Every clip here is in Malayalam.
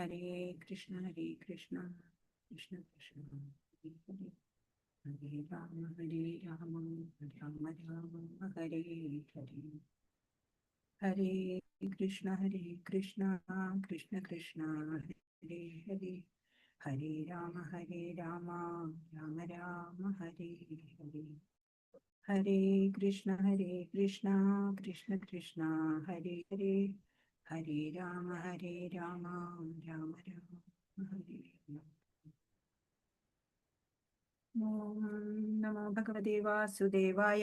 ഹരേ കൃഷ്ണ കൃഷ്ണ കൃഷ്ണ ഹരേ ഹരേ, ഹരേ രാമ രാമ രാമ ഹരേ ഹരേ. ഹരേ കൃഷ്ണ കൃഷ്ണ കൃഷ്ണ ഹരേ ഹരേ, ഹരേ രാമ രാമ രാമ ഹരേ ഹരേ. ഹരേ കൃഷ്ണ കൃഷ്ണ കൃഷ്ണ ഹരേ ഹരേ, ഹരേ രാമ രാമ രാമ ഹരേ ഹരേ. ഓം നമോ ഭഗവതേ വാസുദേവായ.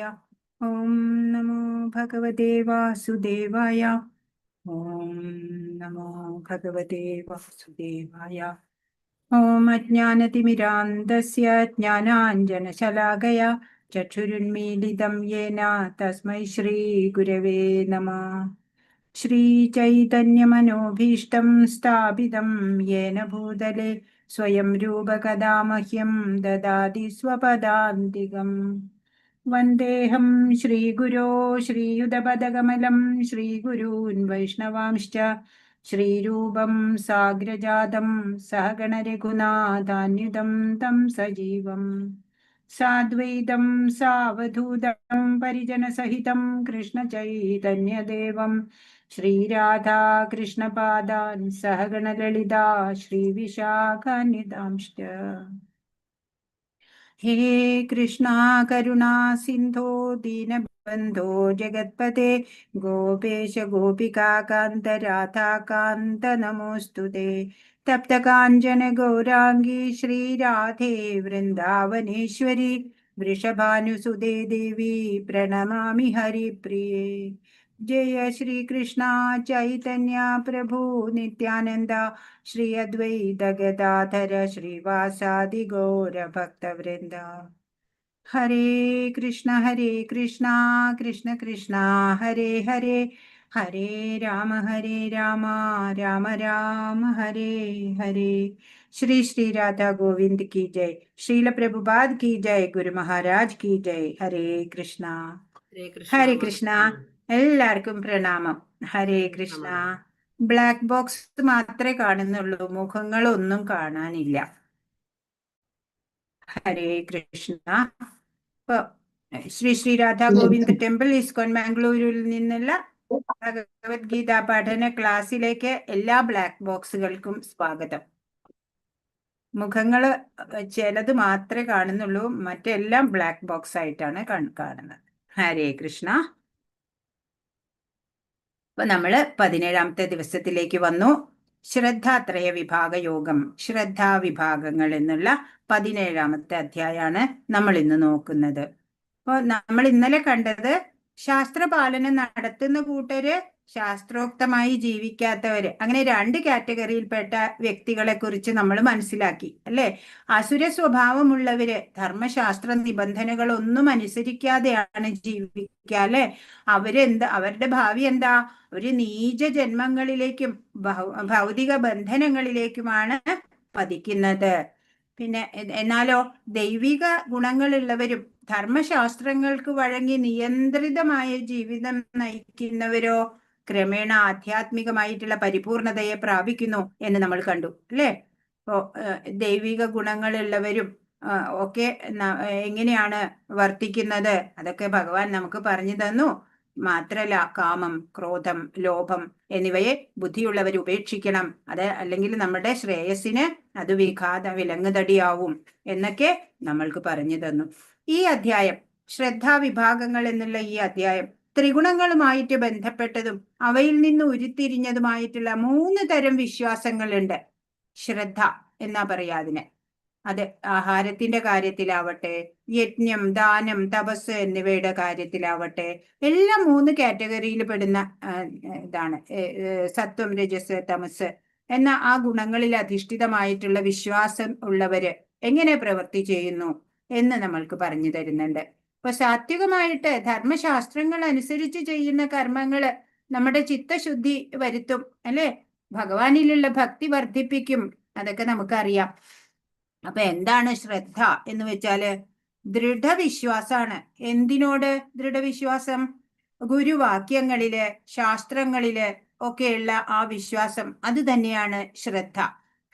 ഓം നമോ ഭഗവതേ വാസുദേവായ. ഓം നമോ ഭഗവതേ വാസുദേവായ. ഓം അജ്ഞാനതിമിരാന്ധസ്യ ജ്ഞാനാഞ്ജനശലാകയാ ചക്ഷുരുന്മീലിതം യേന തസ്മൈ ശ്രീ ഗുരവേ നമഃ. ശ്രീചൈതന്യമനോഭീഷ്ടം സ്ഥാപിതം യേന ഭൂതലേ സ്വയം രൂപകഥാ മഹ്യം ദദാതി സ്വപദാന്തികം. വന്ദേഹം ശ്രീഗുരോ ശ്രീയുതപദകമലം ശ്രീഗുരൂൻ വൈഷ്ണവാംശ്ച ശ്രീരൂപം സാഗ്രജാതം സഹഗണ രഘുനാഥാന്യുതം തം സജീവം സാദ്വൈതം സാവധൂതം പരിജനസഹിതം കൃഷ്ണചൈതന്യദേവം ശ്രീരാധാ കൃഷ്ണപാദാൻ സഹഗണ ലളിതാ ശ്രീവിശാഖാന്വിതാംശ്ച. ഹേ കൃഷ്ണ കരുണാ സിന്ധോ ദീനബന്ധോ ജഗത്പതേ ഗോപേശ ഗോപികാകാന്ത രാധാകാന്ത നമോസ്തുതേ. തപ്തകാഞ്ചന ഗൗരാംഗീ ശ്രീരാധേ വൃന്ദാവനേശ്വരി വൃഷഭാനുസുതേ ദേവി പ്രണമാമി ഹരിപ്രിയേ. ജയ ശ്രീകൃഷ്ണ ചൈതന്യ പ്രഭു നിത്യാനന്ദ ശ്രീ അദ്വൈത ഗദാധര ശ്രീവാസാദി ഗൗരഭക്തവൃന്ദ. ഹരേ കൃഷ്ണ കൃഷ്ണ കൃഷ്ണ ഹരേ ഹരേ, ഹരേ രാമ രാമ രാമ ഹരേ ഹരേ. ശ്രീ ശ്രീ രാധാ ഗോവിന്ദ് കി ജയ്, ശ്രീല പ്രഭുപാദ് കി ജയ്, ഗുരു മഹാരാജ് കി ജയ്. ഹരേ കൃഷ്ണ ഹരേ കൃഷ്ണ. എല്ലാവർക്കും പ്രണാമം. ഹരേ കൃഷ്ണ. ബ്ലാക്ക് ബോക്സ് മാത്രമേ കാണുന്നുള്ളൂ, മുഖങ്ങളൊന്നും കാണാനില്ല. ഹരേ കൃഷ്ണ. ശ്രീ ശ്രീ രാധാ ഗോവിന്ദ് ടെമ്പിൾ ഇസ്കോൺ മാംഗ്ലൂരിൽ നിന്നുള്ള ഭഗവത്ഗീത പഠന ക്ലാസ്സിലേക്ക് എല്ലാ ബ്ലാക്ക് ബോക്സുകൾക്കും സ്വാഗതം. മുഖങ്ങള് ചിലത് മാത്രമേ കാണുന്നുള്ളൂ, മറ്റെല്ലാം ബ്ലാക്ക് ബോക്സ് ആയിട്ടാണ് കാണുന്നത്. ഹരേ കൃഷ്ണ. അപ്പൊ നമ്മള് 17ാമത്തെ ദിവസത്തിലേക്ക് വന്നു. ശ്രദ്ധാത്രയ വിഭാഗ യോഗം, ശ്രദ്ധാ വിഭാഗങ്ങൾ എന്നുള്ള 17ാമത്തെ അധ്യായമാണ് നമ്മൾ ഇന്ന് നോക്കുന്നത്. അപ്പോൾ നമ്മൾ ഇന്നലെ കണ്ടത് ശാസ്ത്രപാലനം നടത്തുന്ന കൂട്ടര്, ശാസ്ത്രോക്തമായി ജീവിക്കാത്തവര്, അങ്ങനെ 2 കാറ്റഗറിയിൽപ്പെട്ട വ്യക്തികളെ കുറിച്ച് നമ്മൾ മനസ്സിലാക്കി അല്ലെ. അസുര സ്വഭാവമുള്ളവര് ധർമ്മശാസ്ത്ര നിബന്ധനകളൊന്നും അനുസരിക്കാതെയാണ് ജീവിക്കുക അല്ലെ. അവരുടെ ഭാവി എന്താ? ഒരു നീച ജന്മങ്ങളിലേക്കും ഭൗതിക ബന്ധനങ്ങളിലേക്കുമാണ് പതിക്കുന്നത്. പിന്നെ എന്നാലോ ദൈവിക ഗുണങ്ങളുള്ളവരും ധർമ്മശാസ്ത്രങ്ങൾക്ക് വഴങ്ങി നിയന്ത്രിതമായ ജീവിതം നയിക്കുന്നവരോ ക്രമേണ ആധ്യാത്മികമായിട്ടുള്ള പരിപൂർണതയെ പ്രാപിക്കുന്നു എന്ന് നമ്മൾ കണ്ടു അല്ലേ. ഇപ്പോ ദൈവിക ഗുണങ്ങളുള്ളവരും ഒക്കെ എങ്ങനെയാണ് വർത്തിക്കുന്നത് അതൊക്കെ ഭഗവാൻ നമുക്ക് പറഞ്ഞു തന്നു. മാത്രല്ല കാമം, ക്രോധം, ലോഭം എന്നിവയെ ബുദ്ധിയുള്ളവർ ഉപേക്ഷിക്കണം, അത് അല്ലെങ്കിൽ നമ്മുടെ ശ്രേയസ്സിന് അത് വിലങ്ങുതടിയാവും എന്നൊക്കെ നമ്മൾക്ക് പറഞ്ഞു തന്നു. ഈ അധ്യായം ശ്രദ്ധാവിഭാഗങ്ങൾ എന്നുള്ള ഈ അധ്യായം ത്രിഗുണങ്ങളുമായിട്ട് ബന്ധപ്പെട്ടതും അവയിൽ നിന്ന് ഉരുത്തിരിഞ്ഞതുമായിട്ടുള്ള 3 തരം വിശ്വാസങ്ങളുണ്ട്. ശ്രദ്ധ എന്നാ പറയാ അതിന്. അത് ആഹാരത്തിന്റെ കാര്യത്തിലാവട്ടെ, യജ്ഞം, ദാനം, തപസ് എന്നിവയുടെ കാര്യത്തിലാവട്ടെ, എല്ലാം 3 കാറ്റഗറിയിൽ പെടുന്ന ഇതാണ്. സത്വം, രജസ്, തമസ് എന്ന ആ ഗുണങ്ങളിൽ അധിഷ്ഠിതമായിട്ടുള്ള വിശ്വാസം ഉള്ളവര് എങ്ങനെ പ്രവൃത്തി ചെയ്യുന്നു എന്ന് നമ്മൾക്ക് പറഞ്ഞു തരുന്നുണ്ട്. ഇപ്പൊ സാത്വികമായിട്ട് ധർമ്മശാസ്ത്രങ്ങൾ അനുസരിച്ച് ചെയ്യുന്ന കർമ്മങ്ങള് നമ്മുടെ ചിത്തശുദ്ധി വരുത്തും അല്ലെ, ഭഗവാനിലുള്ള ഭക്തി വർദ്ധിപ്പിക്കും, അതൊക്കെ നമുക്കറിയാം. അപ്പൊ എന്താണ് ശ്രദ്ധ എന്ന് വെച്ചാല് ദൃഢവിശ്വാസാണ്. എന്തിനോട് ദൃഢവിശ്വാസം? ഗുരുവാക്യങ്ങളില്, ശാസ്ത്രങ്ങളില്, ഒക്കെയുള്ള ആ വിശ്വാസം, അത് തന്നെയാണ് ശ്രദ്ധ.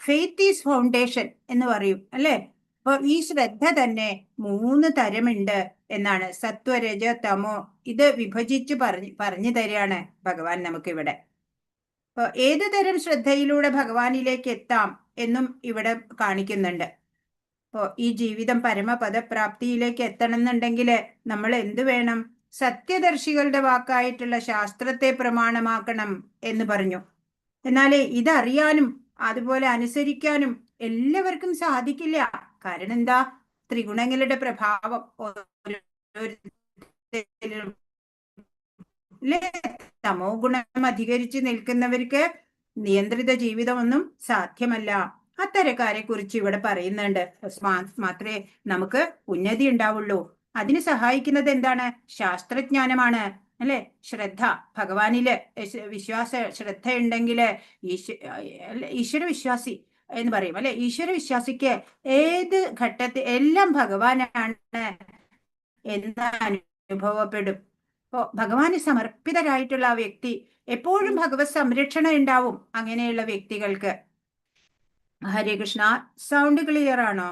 ഫെയ്ത്ത് ഈസ് ഫൗണ്ടേഷൻ എന്ന് പറയും അല്ലെ. അപ്പൊ ഈ ശ്രദ്ധ തന്നെ 3 തരമുണ്ട് എന്നാണ്. സത്വ, രജ, തമോ. ഇത് വിഭജിച്ച് പറഞ്ഞു തരികയാണ് ഭഗവാൻ നമുക്കിവിടെ. അപ്പൊ ഏത് തരം ശ്രദ്ധയിലൂടെ ഭഗവാനിലേക്ക് എത്താം എന്നും ഇവിടെ കാണിക്കുന്നുണ്ട്. അപ്പോ ഈ ജീവിതം പരമപദപ്രാപ്തിയിലേക്ക് എത്തണമെന്നുണ്ടെങ്കിൽ നമ്മൾ എന്ത് വേണം? സത്യദർശികളുടെ വാക്കായിട്ടുള്ള ശാസ്ത്രത്തെ പ്രമാണമാക്കണം എന്ന് പറഞ്ഞു. എന്നാലേ ഇതറിയാനും അതുപോലെ അനുസരിക്കാനും എല്ലാവർക്കും സാധിക്കില്ല. കാരണം എന്താ? ത്രിഗുണങ്ങളുടെ പ്രഭാവം തമോ ഗുണം അധികരിച്ച് നിൽക്കുന്നവർക്ക് നിയന്ത്രിത ജീവിതമൊന്നും സാധ്യമല്ല. അത്തരക്കാരെ കുറിച്ച് ഇവിടെ പറയുന്നുണ്ട്. മാത്രമേ നമുക്ക് ഉന്നതി ഉണ്ടാവുള്ളൂ. അതിന് സഹായിക്കുന്നത് എന്താണ്? ശാസ്ത്രജ്ഞാനമാണ് അല്ലെ. ശ്രദ്ധ, ഭഗവാനില് ശ്രദ്ധ ഉണ്ടെങ്കിൽ ഈശ്വര വിശ്വാസി എന്ന് പറയും അല്ലെ. ഈശ്വര വിശ്വാസിക്ക് ഏത് ഘട്ടത്തിൽ എല്ലാം ഭഗവാനാണ് എന്ന് അനുഭവപ്പെടും. അപ്പോ ഭഗവാന് സമർപ്പിതരായിട്ടുള്ള ആ വ്യക്തി എപ്പോഴും ഭഗവത് സംരക്ഷണം ഉണ്ടാവും അങ്ങനെയുള്ള വ്യക്തികൾക്ക്. ഹരേ കൃഷ്ണ. സൗണ്ട് ക്ലിയർ ആണോ?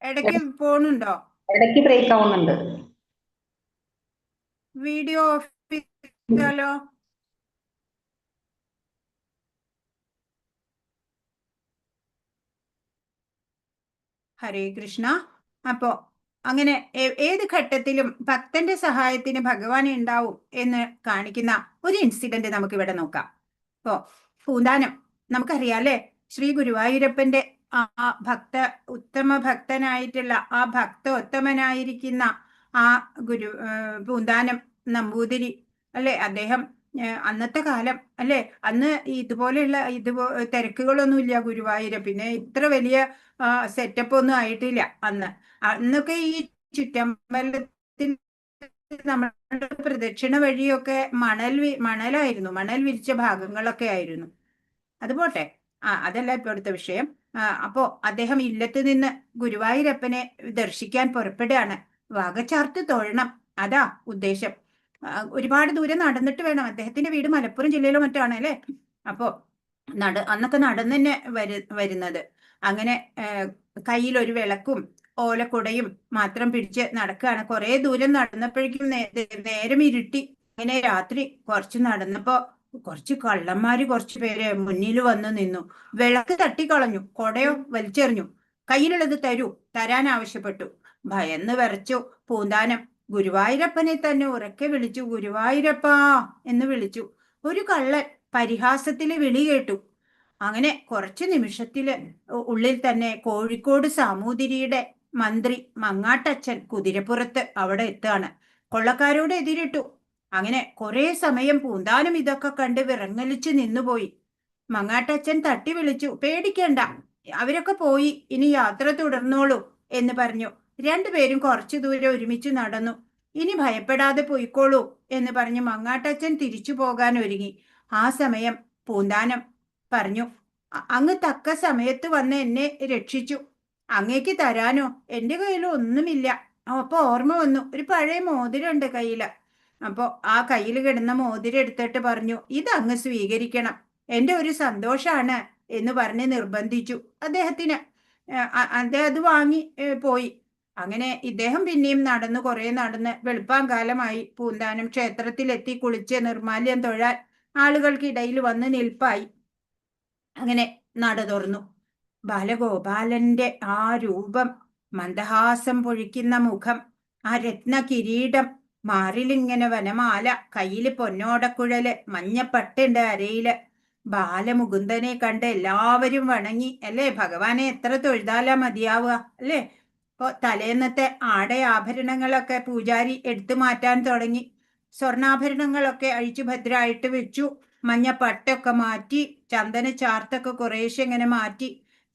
ഇടയ്ക്ക് പോണുണ്ടോ? ഇടയ്ക്ക് ബ്രേക്ക് ആവുന്നുണ്ട്. വീഡിയോ ഓഫ് ചെയ്താലോ? ഹരേ കൃഷ്ണ. അപ്പോ അങ്ങനെ ഏത് ഘട്ടത്തിലും ഭക്തന്റെ സഹായത്തിന് ഭഗവാൻ ഉണ്ടാവും എന്ന് കാണിക്കുന്ന ഒരു ഇൻസിഡന്റ് നമുക്ക് ഇവിടെ നോക്കാം. ഇപ്പോ പൂന്താനം നമുക്കറിയാം അല്ലെ. ശ്രീ ഗുരുവായൂരപ്പന്റെ ആ ഉത്തമ ഭക്തനായിട്ടുള്ള ആ ഉത്തമനായിരിക്കുന്ന ആ പൂന്താനം നമ്പൂതിരി അല്ലെ. അദ്ദേഹം അന്നത്തെ കാലം അല്ലെ, അന്ന് ഇതുപോലെയുള്ള തിരക്കുകളൊന്നുമില്ല ഗുരുവായൂര്. പിന്നെ ഇത്ര വലിയ സെറ്റപ്പ് ഒന്നും ആയിട്ടില്ല അന്നൊക്കെ. ഈ ചുറ്റമ്പലത്തിൽ നമ്മുടെ പ്രദക്ഷിണ വഴിയൊക്കെ മണലായിരുന്നു, മണൽ വിരിച്ച ഭാഗങ്ങളൊക്കെ ആയിരുന്നു. അതുപോട്ടെ, അതല്ല ഇപ്പൊ അടുത്ത വിഷയം. അപ്പോ അദ്ദേഹം ഇല്ലത്ത് നിന്ന് ഗുരുവായൂരപ്പനെ ദർശിക്കാൻ പുറപ്പെടുകയാണ്. വാകച്ചാർത്ത് തൊഴണം, അതാ ഉദ്ദേശം. ഒരുപാട് ദൂരം നടന്നിട്ട് വേണം. അദ്ദേഹത്തിന്റെ വീട് മലപ്പുറം ജില്ലയിലോ മറ്റാണ് അല്ലെ. അപ്പോ അന്നൊക്കെ നടന്നു തന്നെ വരുന്നത്. അങ്ങനെ കയ്യിൽ ഒരു വിളക്കും ഓലക്കുടയും മാത്രം പിടിച്ച് നടക്കുകയാണ്. കുറെ ദൂരം നടന്നപ്പോഴേക്കും നേരം ഇരുട്ടി. അങ്ങനെ രാത്രി കുറച്ച് നടന്നപ്പോ കുറച്ച് കള്ളന്മാര് കുറച്ചു പേര് മുന്നിൽ വന്നു നിന്നു. വിളക്ക് തട്ടിക്കളഞ്ഞു, കൊടയോ വലിച്ചെറിഞ്ഞു. കയ്യിലുള്ളത് തരാൻ ആവശ്യപ്പെട്ടു. ഭയന്ന് വിറച്ചു പൂന്താനം. ഗുരുവായൂരപ്പനെ തന്നെ ഉറക്കെ വിളിച്ചു, ഗുരുവായൂരപ്പാ എന്ന് വിളിച്ചു. ഒരു കള്ളൻ പരിഹാസത്തില് വിളി കേട്ടു. അങ്ങനെ കുറച്ചു നിമിഷത്തില് ഉള്ളിൽ തന്നെ കോഴിക്കോട് സാമൂതിരിയുടെ മന്ത്രി മങ്ങാട്ടച്ചൻ കുതിരപ്പുറത്ത് അവിടെ എത്തുകയാണ്. കൊള്ളക്കാരോട് എതിരിട്ടു. അങ്ങനെ കുറെ സമയം പൂന്താനം ഇതൊക്കെ കണ്ട് വിറങ്ങലിച്ച് നിന്നുപോയി. മങ്ങാട്ടച്ചൻ തട്ടി വിളിച്ചു, പേടിക്കണ്ട, അവരൊക്കെ പോയി, ഇനി യാത്ര തുടർന്നോളൂ എന്ന് പറഞ്ഞു. രണ്ടുപേരും കുറച്ചു ദൂരം ഒരുമിച്ച് നടന്നു. ഇനി ഭയപ്പെടാതെ പോയിക്കോളൂ എന്ന് പറഞ്ഞ് മങ്ങാട്ടച്ചൻ തിരിച്ചു പോകാൻ ഒരുങ്ങി. ആ സമയം പൂന്താനം പറഞ്ഞു, അങ്ങ് തക്ക സമയത്ത് വന്ന് എന്നെ രക്ഷിച്ചു. അങ്ങേക്ക് തരാനോ എന്റെ കയ്യിൽ ഒന്നുമില്ല. അപ്പൊ ഓർമ്മ വന്നു, ഒരു പഴയ മോതിരമുണ്ട് കയ്യില്. അപ്പോ ആ കയ്യിൽ കിടന്ന മോതിരം എടുത്തിട്ട് പറഞ്ഞു, ഇത് അങ്ങ് സ്വീകരിക്കണം, എന്റെ ഒരു സന്തോഷാണ് എന്ന് പറഞ്ഞ് നിർബന്ധിച്ചു അദ്ദേഹത്തിന്. അദ്ദേഹം അത് വാങ്ങി പോയി. അങ്ങനെ ഇദ്ദേഹം പിന്നെയും നടന്നു, കുറെ നടന്ന് വെളുപ്പാങ്കാലമായി. പൂന്താനം ക്ഷേത്രത്തിലെത്തി കുളിച്ച് നിർമാല്യം തൊഴാൻ ആളുകൾക്കിടയിൽ വന്ന് നിൽപ്പായി. അങ്ങനെ നട തുറന്നു. ബാലഗോപാലന്റെ ആ രൂപം, മന്ദഹാസം പൊഴിക്കുന്ന മുഖം, ആ രത്ന കിരീടം, മാറിലിങ്ങനെ വനമാല, കയ്യില് പൊന്നോടക്കുഴല്, മഞ്ഞപ്പട്ടുണ്ട് അരയില്. ബാലമുകുന്ദനെ കണ്ട് എല്ലാവരും വണങ്ങി അല്ലേ. ഭഗവാനെ എത്ര തൊഴുതാലാ മതിയാവുക അല്ലേ. ഇപ്പൊ തലേന്നത്തെ ആഭരണങ്ങളൊക്കെ പൂജാരി എടുത്തു മാറ്റാൻ തുടങ്ങി. സ്വർണ്ണാഭരണങ്ങളൊക്കെ അഴിച്ചു ഭദ്രമായിട്ട് വെച്ചു. മഞ്ഞ പട്ടൊക്കെ മാറ്റി, ചന്ദന ചാർത്തൊക്കെ കുറേശ്ശെ ഇങ്ങനെ മാറ്റി.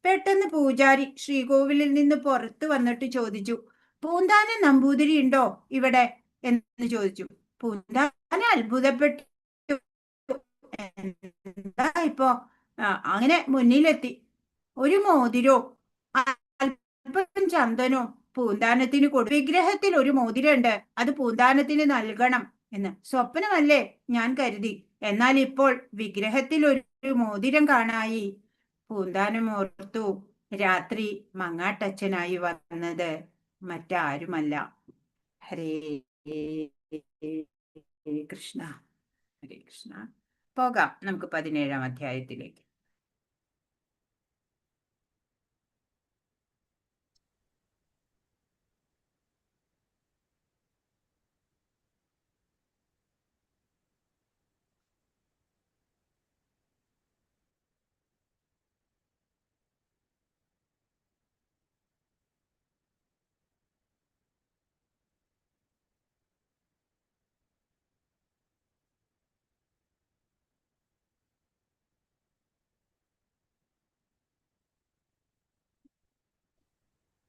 പെട്ടെന്ന് പൂജാരി ശ്രീകോവിലിൽ നിന്ന് പുറത്തു വന്നിട്ട് ചോദിച്ചു, പൂന്താനം നമ്പൂതിരി ഉണ്ടോ ഇവിടെ എന്ന് ചോദിച്ചു. പൂന്താനം അത്ഭുതപ്പെട്ടു. എന്താ ഇപ്പോ? അങ്ങനെ മുന്നിലെത്തി. ഒരു മോതിരോ അല്പം ചന്ദനോ പൂന്താനത്തിന് വിഗ്രഹത്തിൽ ഒരു മോതിരമുണ്ട്, അത് പൂന്താനത്തിന് നൽകണം എന്ന് സ്വപ്നമല്ലേ ഞാൻ കരുതി. എന്നാൽ ഇപ്പോൾ വിഗ്രഹത്തിൽ ഒരു മോതിരം കാണായി. പൂന്താനം ഓർത്തു, രാത്രി മങ്ങാട്ടച്ഛനായി വന്നത് മറ്റാരുമല്ല. ഹരേ കൃഷ്ണ. ഹരേ കൃഷ്ണ. പോകാം നമുക്ക് 17-ാം അധ്യായത്തിലേക്ക്.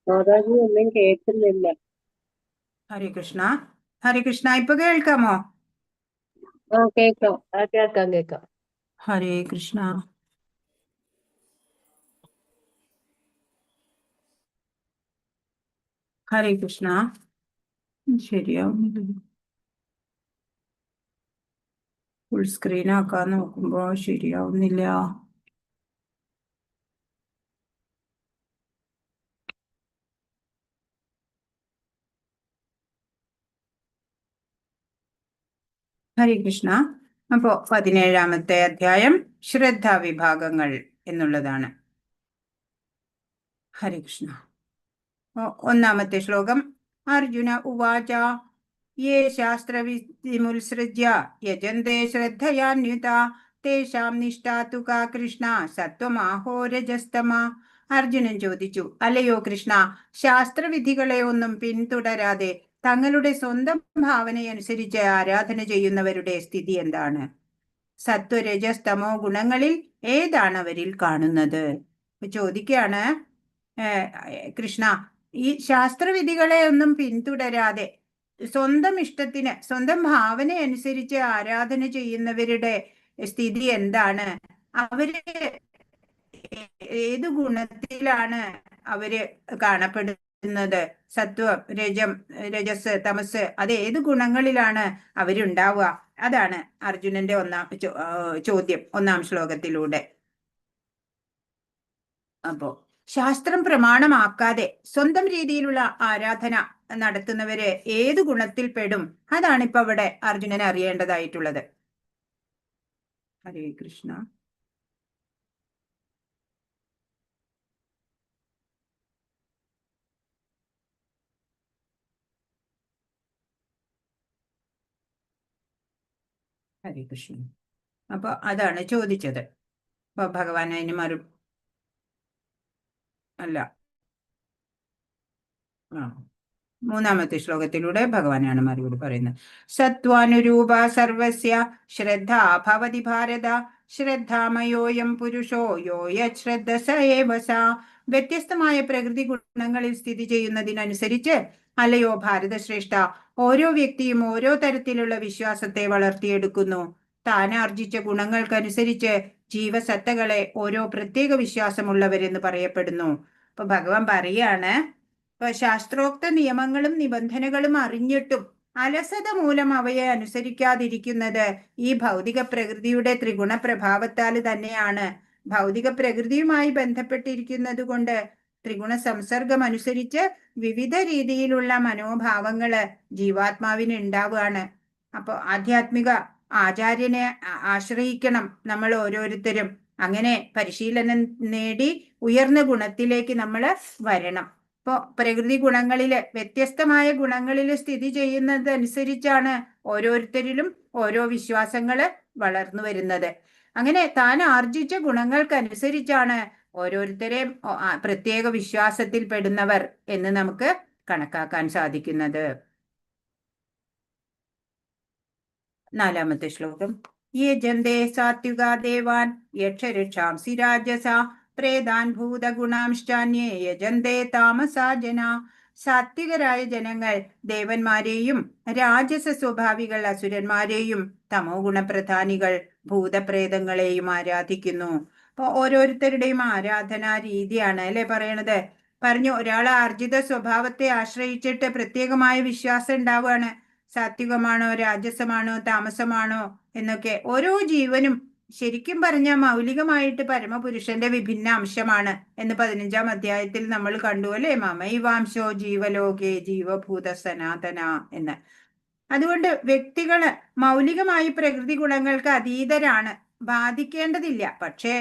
മാതാജി ഒന്നും കേൾക്കുന്നില്ല. ഹരേ കൃഷ്ണ. ഹരേ കൃഷ്ണ. ഇപ്പൊ കേൾക്കാമോ? കേൾക്കാം. കേൾക്കാം. ഹരേ കൃഷ്ണ. ഹരേ കൃഷ്ണ. ശരിയാവുന്നില്ല. ഫുൾ സ്ക്രീൻ ആക്കാൻ നോക്കുമ്പോ ശരിയാവുന്നില്ല. ഹരേ കൃഷ്ണ. അപ്പോ 17-ാമത്തെ അധ്യായം ശ്രദ്ധാ വിഭാഗങ്ങൾ എന്നുള്ളതാണ്. ഹരേ കൃഷ്ണ. ഒന്നാമത്തെ ശ്ലോകം. അർജുന ഉവാച യേ ശാസ്ത്രവിധിമുത്സൃജ്യ യജന്തെ ശ്രദ്ധയാന്യുത തേഷാം നിഷ്ഠാ തു കാ കൃഷ്ണ സത്വമാഹോ രജസ്തമ. അർജുനൻ ചോദിച്ചു, അല്ലയോ കൃഷ്ണ, ശാസ്ത്രവിധികളെ ഒന്നും പിന്തുടരാതെ തങ്ങളുടെ സ്വന്തം ഭാവനയനുസരിച്ച് ആരാധന ചെയ്യുന്നവരുടെ സ്ഥിതി എന്താണ്? സത്വരജസ്തമോ ഗുണങ്ങളിൽ ഏതാണ് അവരിൽ കാണുന്നത്? ചോദിക്കുകയാണ്, കൃഷ്ണ, ഈ ശാസ്ത്രവിധികളെ ഒന്നും പിന്തുടരാതെ സ്വന്തം ഇഷ്ടത്തിന് സ്വന്തം ഭാവന അനുസരിച്ച് ആരാധന ചെയ്യുന്നവരുടെ സ്ഥിതി എന്താണ്? അവര് ഏത് ഗുണത്തിലാണ് അവര് കാണപ്പെടുന്നത്? സത്വം, രജസ്, തമസ്, അത് ഏത് ഗുണങ്ങളിലാണ് അവരുണ്ടാവുക? അതാണ് അർജുനന്റെ ചോദ്യം 1-ാം ശ്ലോകത്തിലൂടെ. അപ്പോ ശാസ്ത്രം പ്രമാണമാക്കാതെ സ്വന്തം രീതിയിലുള്ള ആരാധന നടത്തുന്നവര് ഏത് ഗുണത്തിൽ പെടും? അതാണ് ഇപ്പൊ ഇവിടെ അർജുനൻ അറിയേണ്ടതായിട്ടുള്ളത്. ഹരേ കൃഷ്ണ. ഹരേ കൃഷ്ണ. അപ്പൊ അതാണ് ചോദിച്ചത്. അപ്പൊ ഭഗവാൻ അതിന് അല്ല 3-ാമത്തെ ശ്ലോകത്തിലൂടെ ഭഗവാനാണ് മറുപടി പറയുന്നത്. സത്വാനുരൂപ സർവസ്യ ശ്രദ്ധ ഭവതി ഭാരത ശ്രദ്ധാമയോയം പുരുഷോ യോ യശ്രദ്ധ സ ഏവ സ. വ്യത്യസ്തമായ പ്രകൃതി ഗുണങ്ങളിൽ സ്ഥിതി ചെയ്യുന്നതിനനുസരിച്ച് അല്ലയോ ഭാരതശ്രേഷ്ഠ, ഓരോ വ്യക്തിയും ഓരോ തരത്തിലുള്ള വിശ്വാസത്തെ വളർത്തിയെടുക്കുന്നു. താനാർജിച്ച ഗുണങ്ങൾക്കനുസരിച്ച് ജീവസത്തകളെ ഓരോ പ്രത്യേക വിശ്വാസമുള്ളവരെന്ന് പറയപ്പെടുന്നു. അപ്പൊ ഭഗവാൻ പറയാണ്, ശാസ്ത്രോക്ത നിയമങ്ങളും നിബന്ധനകളും അറിഞ്ഞിട്ടും അലസത മൂലം അവയെ അനുസരിക്കാതിരിക്കുന്നത് ഈ ഭൗതിക പ്രകൃതിയുടെ ത്രിഗുണ പ്രഭാവത്താൽ തന്നെയാണ്. ഭൗതിക പ്രകൃതിയുമായി ബന്ധപ്പെട്ടിരിക്കുന്നത് കൊണ്ട് ത്രിഗുണ സംസർഗം അനുസരിച്ച് വിവിധ രീതിയിലുള്ള മനോഭാവങ്ങള് ജീവാത്മാവിന് ഉണ്ടാവുകയാണ്. അപ്പൊ ആധ്യാത്മിക ആചാര്യനെ ആശ്രയിക്കണം നമ്മൾ ഓരോരുത്തരും. അങ്ങനെ പരിശീലനം നേടി ഉയർന്ന ഗുണത്തിലേക്ക് നമ്മൾ വരണം. ഇപ്പോ പ്രകൃതി ഗുണങ്ങളില് വ്യത്യസ്തമായ ഗുണങ്ങളില് സ്ഥിതി ചെയ്യുന്നതനുസരിച്ചാണ് ഓരോരുത്തരിലും ഓരോ വിശ്വാസങ്ങള് വളർന്നു വരുന്നത്. അങ്ങനെ താൻ ആർജിച്ച ഗുണങ്ങൾക്കനുസരിച്ചാണ് ഓരോരുത്തരെയും പ്രത്യേക വിശ്വാസത്തിൽ പെടുന്നവർ എന്ന് നമുക്ക് കണക്കാക്കാൻ സാധിക്കുന്നത്. 4-ാമത്തെ ശ്ലോകം. യജന്തേ സാത്വികാ ദേവാൻ യക്ഷരക്ഷാംസി രാജസ പ്രേതാൻ ഭൂതഗുണാംശ്ചാന്യേ യജന്തേ താമസാ ജന. സാത്വികരായ ജനങ്ങൾ ദേവന്മാരെയും രാജസ സ്വഭാവികൾ അസുരന്മാരെയും തമോ ഗുണപ്രധാനികൾ ഭൂതപ്രേതങ്ങളെയും ആരാധിക്കുന്നു. അപ്പൊ ഓരോരുത്തരുടെയും ആരാധനാ രീതിയാണ് അല്ലെ പറയണത്. പറഞ്ഞു ഒരാൾ ആർജിത സ്വഭാവത്തെ ആശ്രയിച്ചിട്ട് പ്രത്യേകമായ വിശ്വാസം ഉണ്ടാവുകയാണ്. സാത്വികമാണോ രാജസമാണോ താമസമാണോ എന്നൊക്കെ. ഓരോ ജീവനും ശരിക്കും പറഞ്ഞാൽ മൗലികമായിട്ട് പരമപുരുഷന്റെ വിഭിന്ന അംശമാണ് എന്ന് 15-ാം അധ്യായത്തിൽ നമ്മൾ കണ്ടു അല്ലേ? മമൈവാംശോ ജീവലോകേ ജീവഭൂത സനാതന എന്ന്. അതുകൊണ്ട് വ്യക്തികള് മൗലികമായി പ്രകൃതി ഗുണങ്ങൾക്ക് അതീതരാണ്, ബാധിക്കേണ്ടതില്ല. പക്ഷേ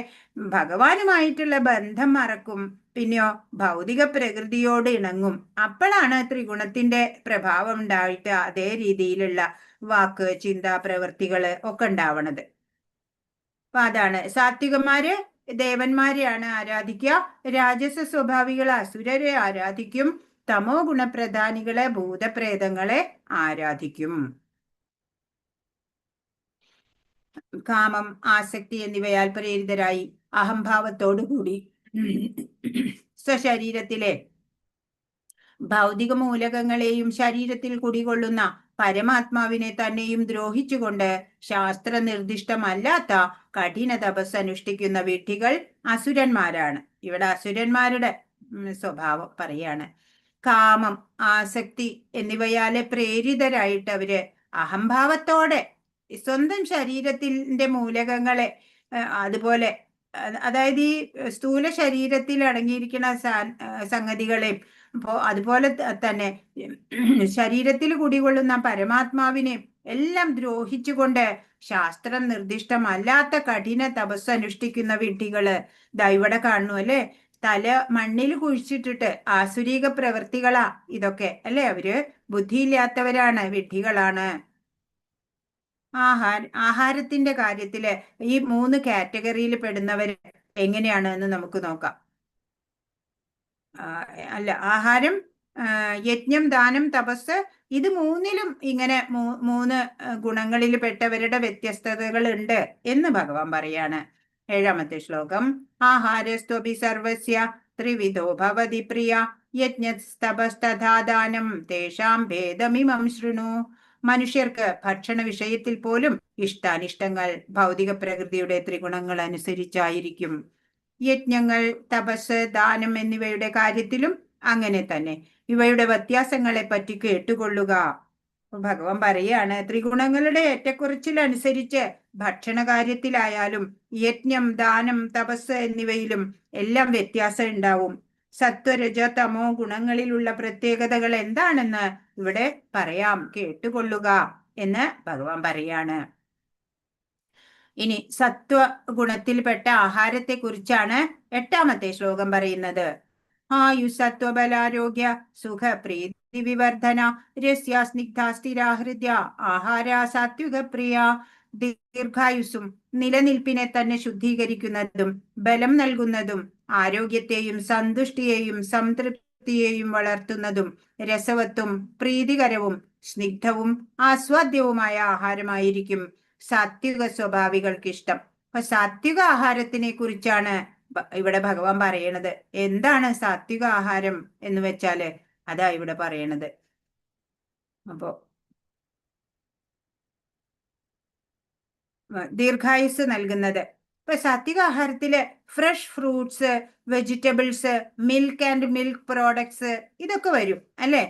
ഭഗവാനുമായിട്ടുള്ള ബന്ധം മറക്കും, പിന്നെയോ ഭൗതിക പ്രകൃതിയോട് ഇണങ്ങും. അപ്പോഴാണ് ത്രിഗുണത്തിന്റെ പ്രഭാവം ഉണ്ടായിട്ട് അതേ രീതിയിലുള്ള വാക്ക്, ചിന്ത, പ്രവൃത്തികള് ഒക്കെ ഉണ്ടാവണത്. അപ്പൊ അതാണ് സാത്വികന്മാര് ദേവന്മാരെയാണ് ആരാധിക്കുക, രാജസ സ്വഭാവികൾ അസുരരെ ആരാധിക്കും, തമോ ഗുണപ്രധാനികളെ ഭൂതപ്രേതങ്ങളെ ആരാധിക്കും. കാമം, ആസക്തി എന്നിവയാൽ പ്രേരിതരായി അഹംഭാവത്തോടുകൂടി സ്വശരീരത്തിലെ ഭൗതിക മൂലകങ്ങളെയും ശരീരത്തിൽ കുടികൊള്ളുന്ന പരമാത്മാവിനെ തന്നെയും ദ്രോഹിച്ചുകൊണ്ട് ശാസ്ത്ര നിർദ്ദിഷ്ടമല്ലാത്ത കഠിന തപസ് അനുഷ്ഠിക്കുന്ന വിഡ്ഢികൾ അസുരന്മാരാണ്. ഇവിടെ അസുരന്മാരുടെ സ്വഭാവം പറയാണ്. കാമം, ആസക്തി എന്നിവയാലെ പ്രേരിതരായിട്ട് അവര് അഹംഭാവത്തോടെ സ്വന്തം ശരീരത്തിന്റെ മൂലകങ്ങളെ അതുപോലെ അതായത് ഈ സ്ഥൂല ശരീരത്തിൽ അടങ്ങിയിരിക്കുന്ന സംഗതികളെയും അതുപോലെ തന്നെ ശരീരത്തിൽ കുടികൊള്ളുന്ന പരമാത്മാവിനെ എല്ലാം ദ്രോഹിച്ചുകൊണ്ട് ശാസ്ത്രം നിർദ്ദിഷ്ടമല്ലാത്ത കഠിന തപസ് അനുഷ്ഠിക്കുന്ന വിഡ്ഢികള് ഇവിടെ കാണുന്നു അല്ലെ? തല മണ്ണിൽ കുഴിച്ചിട്ടിട്ട് ആസുരീക പ്രവൃത്തികളാ ഇതൊക്കെ അല്ലെ? അവര് ബുദ്ധിയില്ലാത്തവരാണ്, വിഡ്ഢികളാണ്. ആഹാരത്തിന്റെ കാര്യത്തില് ഈ 3 കാറ്റഗറിയിൽ പെടുന്നവര് എങ്ങനെയാണ് എന്ന് നമുക്ക് നോക്കാം. ആഹാരം, യജ്ഞം, ദാനം, തപസ്, ഇത് 3ലും ഇങ്ങനെ 3 ഗുണങ്ങളിൽ പെട്ടവരുടെ വ്യത്യസ്തതകൾ ഉണ്ട് എന്ന് ഭഗവാൻ പറയാണ്. 7ാമത്തെ ശ്ലോകം. ആഹാരസ്ത്വപി സർവസ്യ ത്രിവിധോ ഭവതി പ്രിയ യജ്ഞസ്തപസ്തഥാദാനം തേഷാം ഭേദമിമം ശൃണു. മനുഷ്യർക്ക് ഭക്ഷണ വിഷയത്തിൽ പോലും ഇഷ്ടാനിഷ്ടങ്ങൾ ഭൗതിക പ്രകൃതിയുടെ ത്രിഗുണങ്ങൾ അനുസരിച്ചായിരിക്കും. യജ്ഞങ്ങൾ, തപസ്, ദാനം എന്നിവയുടെ കാര്യത്തിലും അങ്ങനെ തന്നെ. ഇവയുടെ വ്യത്യാസങ്ങളെ പറ്റി കേട്ടുകൊള്ളുക. ഭഗവാൻ പറയാണ്, ത്രിഗുണങ്ങളുടെ ഏറ്റക്കുറച്ചിലനുസരിച്ച് ഭക്ഷണ കാര്യത്തിലായാലും യജ്ഞം, ദാനം, തപസ് എന്നിവയിലും എല്ലാം വ്യത്യാസം ഉണ്ടാവും. സത്വരജ തമോ ഗുണങ്ങളിലുള്ള പ്രത്യേകതകൾ എന്താണെന്ന് ഇവിടെ പറയാം, കേട്ടുകൊള്ളുക എന്ന് ഭഗവാൻ പറയാണ്. ഇനി സത്വ ഗുണത്തിൽപ്പെട്ട ആഹാരത്തെ കുറിച്ചാണ് 8ാമത്തെ ശ്ലോകം പറയുന്നത്. ആയുസത്വബലാരോഗ്യ സുഖ പ്രീതി വിവർധന രസ്യ സ്നിഗ്ധ സ്ഥിരാഹൃദ്യ ആഹാര സാത്വിക പ്രിയ. ദീർഘായുസ്സും നിലനിൽപ്പിനെ തന്നെ ശുദ്ധീകരിക്കുന്നതും ബലം നൽകുന്നതും ആരോഗ്യത്തെയും സന്തുഷ്ടിയെയും സംതൃപ്തിയെയും വളർത്തുന്നതും രസവത്തും പ്രീതികരവും സ്നിഗ്ധവും ആസ്വാദ്യവുമായ ആഹാരമായിരിക്കും സാത്വിക സ്വഭാവികൾക്ക് ഇഷ്ടം. അപ്പൊ സാത്വിക ആഹാരത്തിനെ കുറിച്ചാണ് ഇവിടെ ഭഗവാൻ പറയണത്. എന്താണ് സാത്വിക ആഹാരം എന്ന് വെച്ചാല് അതാ ഇവിടെ പറയണത്. അപ്പോ ദീർഘായുസ് നൽകുന്നത്. ഇപ്പൊ സാത്വിക ആഹാരത്തില് fresh fruits, vegetables, milk and milk products ഇതൊക്കെ വരും അല്ലെ?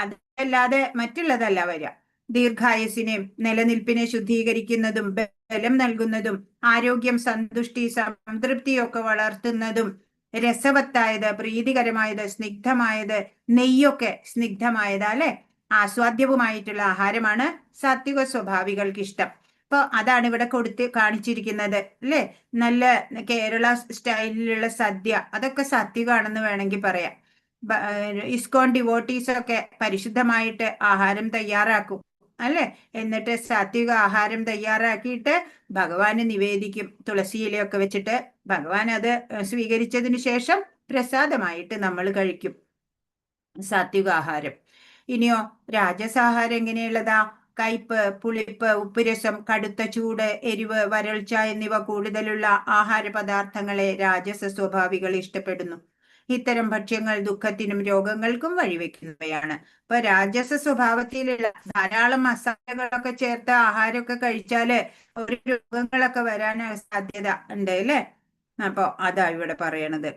അതല്ലാതെ മറ്റുള്ളതല്ല വരിക. ദീർഘായുസിനെയും നിലനിൽപ്പിനെ ശുദ്ധീകരിക്കുന്നതും ബലം നൽകുന്നതും ആരോഗ്യം, സന്തുഷ്ടി, സംതൃപ്തിയൊക്കെ വളർത്തുന്നതും രസവത്തായത്, പ്രീതികരമായത്, സ്നിഗ്ധമായത്, നെയ്യൊക്കെ സ്നിഗ്ധമായത് അല്ലെ, ആസ്വാദ്യവുമായിട്ടുള്ള ആഹാരമാണ് സാത്വിക സ്വഭാവികൾക്ക് ഇഷ്ടം. അപ്പൊ അതാണ് ഇവിടെ കാണിച്ചിരിക്കുന്നത് അല്ലെ? നല്ല കേരള സ്റ്റൈലിലുള്ള സദ്യ, അതൊക്കെ സാത്വികമാണെന്ന് വേണമെങ്കിൽ പറയാം. ഇസ്കോൺ ഡിവോട്ടീസ് ഒക്കെ പരിശുദ്ധമായിട്ട് ആഹാരം തയ്യാറാക്കും അല്ലെ? എന്നിട്ട് സാത്വിക ആഹാരം തയ്യാറാക്കിയിട്ട് ഭഗവാന് നിവേദിക്കും. തുളസിയിലയൊക്കെ വെച്ചിട്ട് ഭഗവാൻ അത് സ്വീകരിച്ചതിന് ശേഷം പ്രസാദമായിട്ട് നമ്മൾ കഴിക്കും സാത്വിക ആഹാരം. ഇനിയോ രാജസാഹാരം എങ്ങനെയുള്ളതാ? കയ്പ്, പുളിപ്പ്, ഉപ്പുരസം, കടുത്ത ചൂട്, എരിവ്, വരൾച്ച എന്നിവ കൂടുതലുള്ള ആഹാര പദാർത്ഥങ്ങളെ രാജസ സ്വഭാവികൾ ഇഷ്ടപ്പെടുന്നു. ഇത്തരം ഭക്ഷ്യങ്ങൾ ദുഃഖത്തിനും രോഗങ്ങൾക്കും വഴിവെക്കുന്നവയാണ്. ഇപ്പൊ രാജസ സ്വഭാവത്തിലുള്ള ധാരാളം മസാലകളൊക്കെ ചേർത്ത ആഹാരമൊക്കെ കഴിച്ചാല് ഒരു രോഗങ്ങളൊക്കെ വരാൻ സാധ്യത ഉണ്ട് അല്ലെ? അപ്പൊ അതാ ഇവിടെ പറയണത്.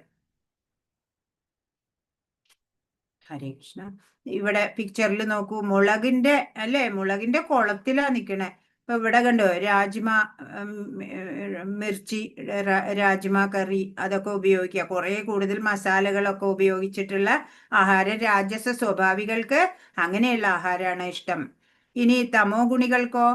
ഹരേ കൃഷ്ണ. ഇവിടെ പിക്ചറിൽ നോക്കൂ, മുളകിന്റെ കുളത്തിലാ നിക്കണേ. ഇപ്പൊ ഇവിടെ കണ്ടോ, രാജ്മ, മിർച്ചി, രാജ്മ കറി അതൊക്കെ ഉപയോഗിക്കുക. കുറെ കൂടുതൽ മസാലകളൊക്കെ ഉപയോഗിച്ചിട്ടുള്ള ആഹാരം രാജസ സ്വഭാവികൾക്ക് അങ്ങനെയുള്ള ആഹാരമാണ് ഇഷ്ടം. ഇനി തമോ ഗുണികൾക്കോ